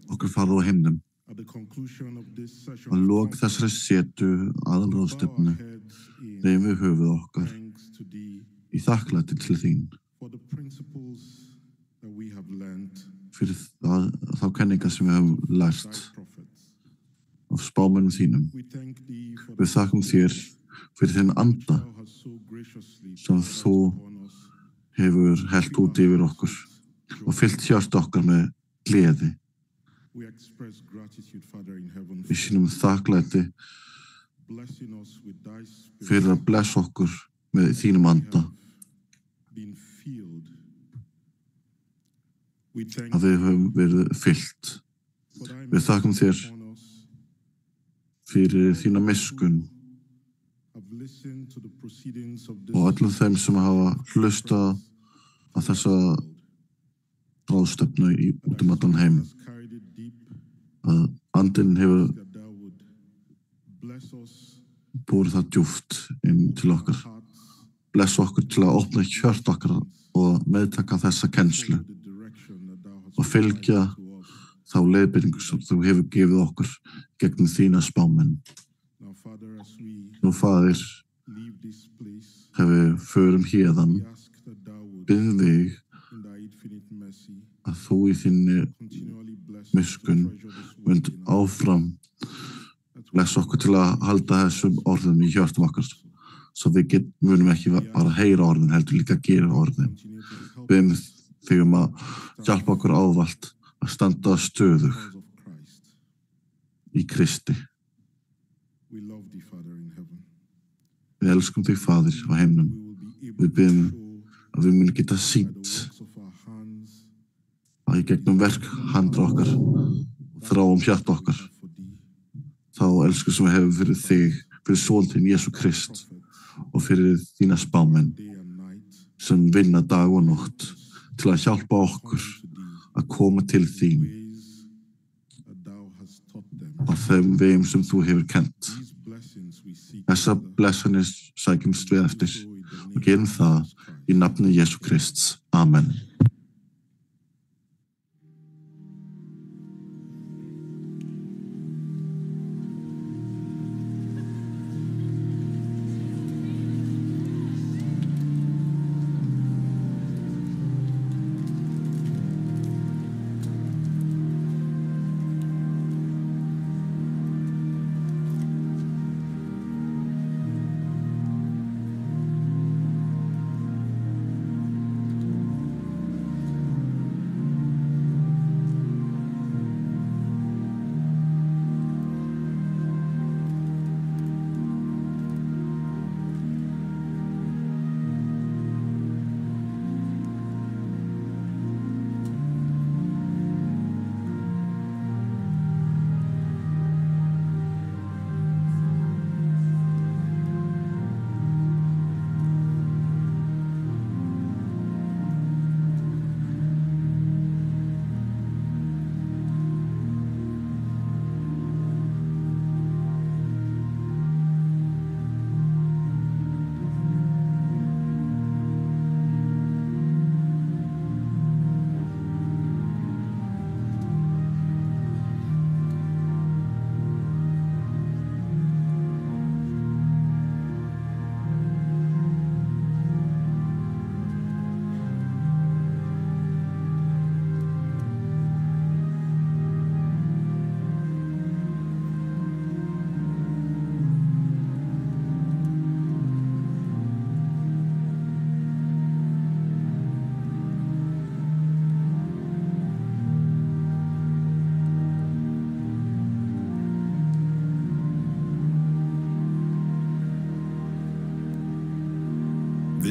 Okkar Faðir á himnum. Að lok þessari setu aðalráðstefnu reynum við höfuð okkar í þakklæti til þín fyrir þá kenningar sem við höfum lært af spámennum þínum. Við þakkum þér fyrir þinn anda sem þú hefur hellt út yfir okkur og fyllt hjart okkar með gleði. Við sýnum þakklæti fyrir að blessa okkur með þínum anda. Að við höfum verið fyllt. Við þakkum þér fyrir þína miskunn og öllum þeim sem hafa hlustað að þessa ráðstefnu út allan heim. Að andinn hefur borið það djúpt inn til okkar. Blessa okkur til að opna hjört okkar og meðtaka þessa kennslu og fylgja þá leiðbeiningu sem þú hefur gefið okkur gegnum þína spámenn. Nú, Faðir, þegar við förum héðan, biðjum þig að þú í þinni miskunn mynd áfram blessa okkur til að halda þessum orðum í hjörtum okkar svo við munum ekki bara heyra orðin heldur líka að gera orðin. Biðjum þig að hjálpa okkur ávallt að standa stöðug í Kristi. Við elskum þig, Faðir, á himnum. Við biðjum að við munum geta sýnt að í gegnum verk handra okkar og þráum hjarta okkar þá elsku sem við hefum fyrir þig, fyrir son þinn Jesú Krist og fyrir þína spámenn sem vinna dag og nótt til að hjálpa okkur að koma til þín á þeim vegum sem þú hefur kennt. Þessa blessanir sækjumst við eftir og gerum það í nafni Jesú Krists. Amen.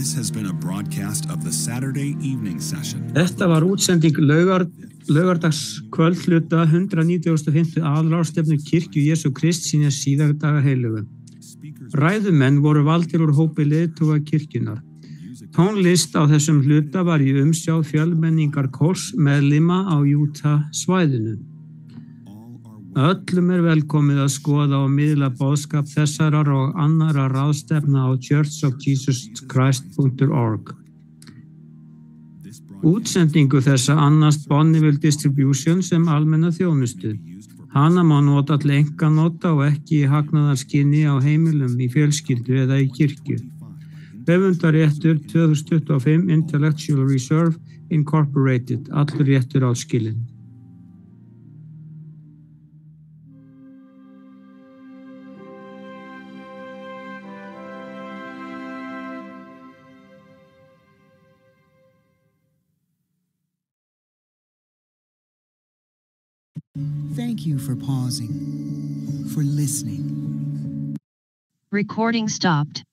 This has been a broadcast of the Saturday evening session. Þetta var útsending laugardagskvöld hluta 195. aðalráðstefnu Kirkju Jesú Krists sína síðardaga heilugu. Ræðumenn voru valdir úr hópi leiðtoga kirkjunnar. Tónlist á þessum hluta var í umsjá fjölmenningar kórs meðlima á Utah svæðinu. Öllum velkomið að skoða og miðla boðskap þessarar og annarra ráðstefna á churchofjesuschrist.org. Útsendingu þessa annast Bonneville Distribution sem almenna þjónustu. Hana má nota til einkanota og ekki í hagnaðarskyni á heimilum, í fjölskyldu eða í kirkju. Höfundaréttur 2025 Intellectual Reserve Incorporated, allur réttur áskilinn. Thank you for pausing, for listening. Recording stopped.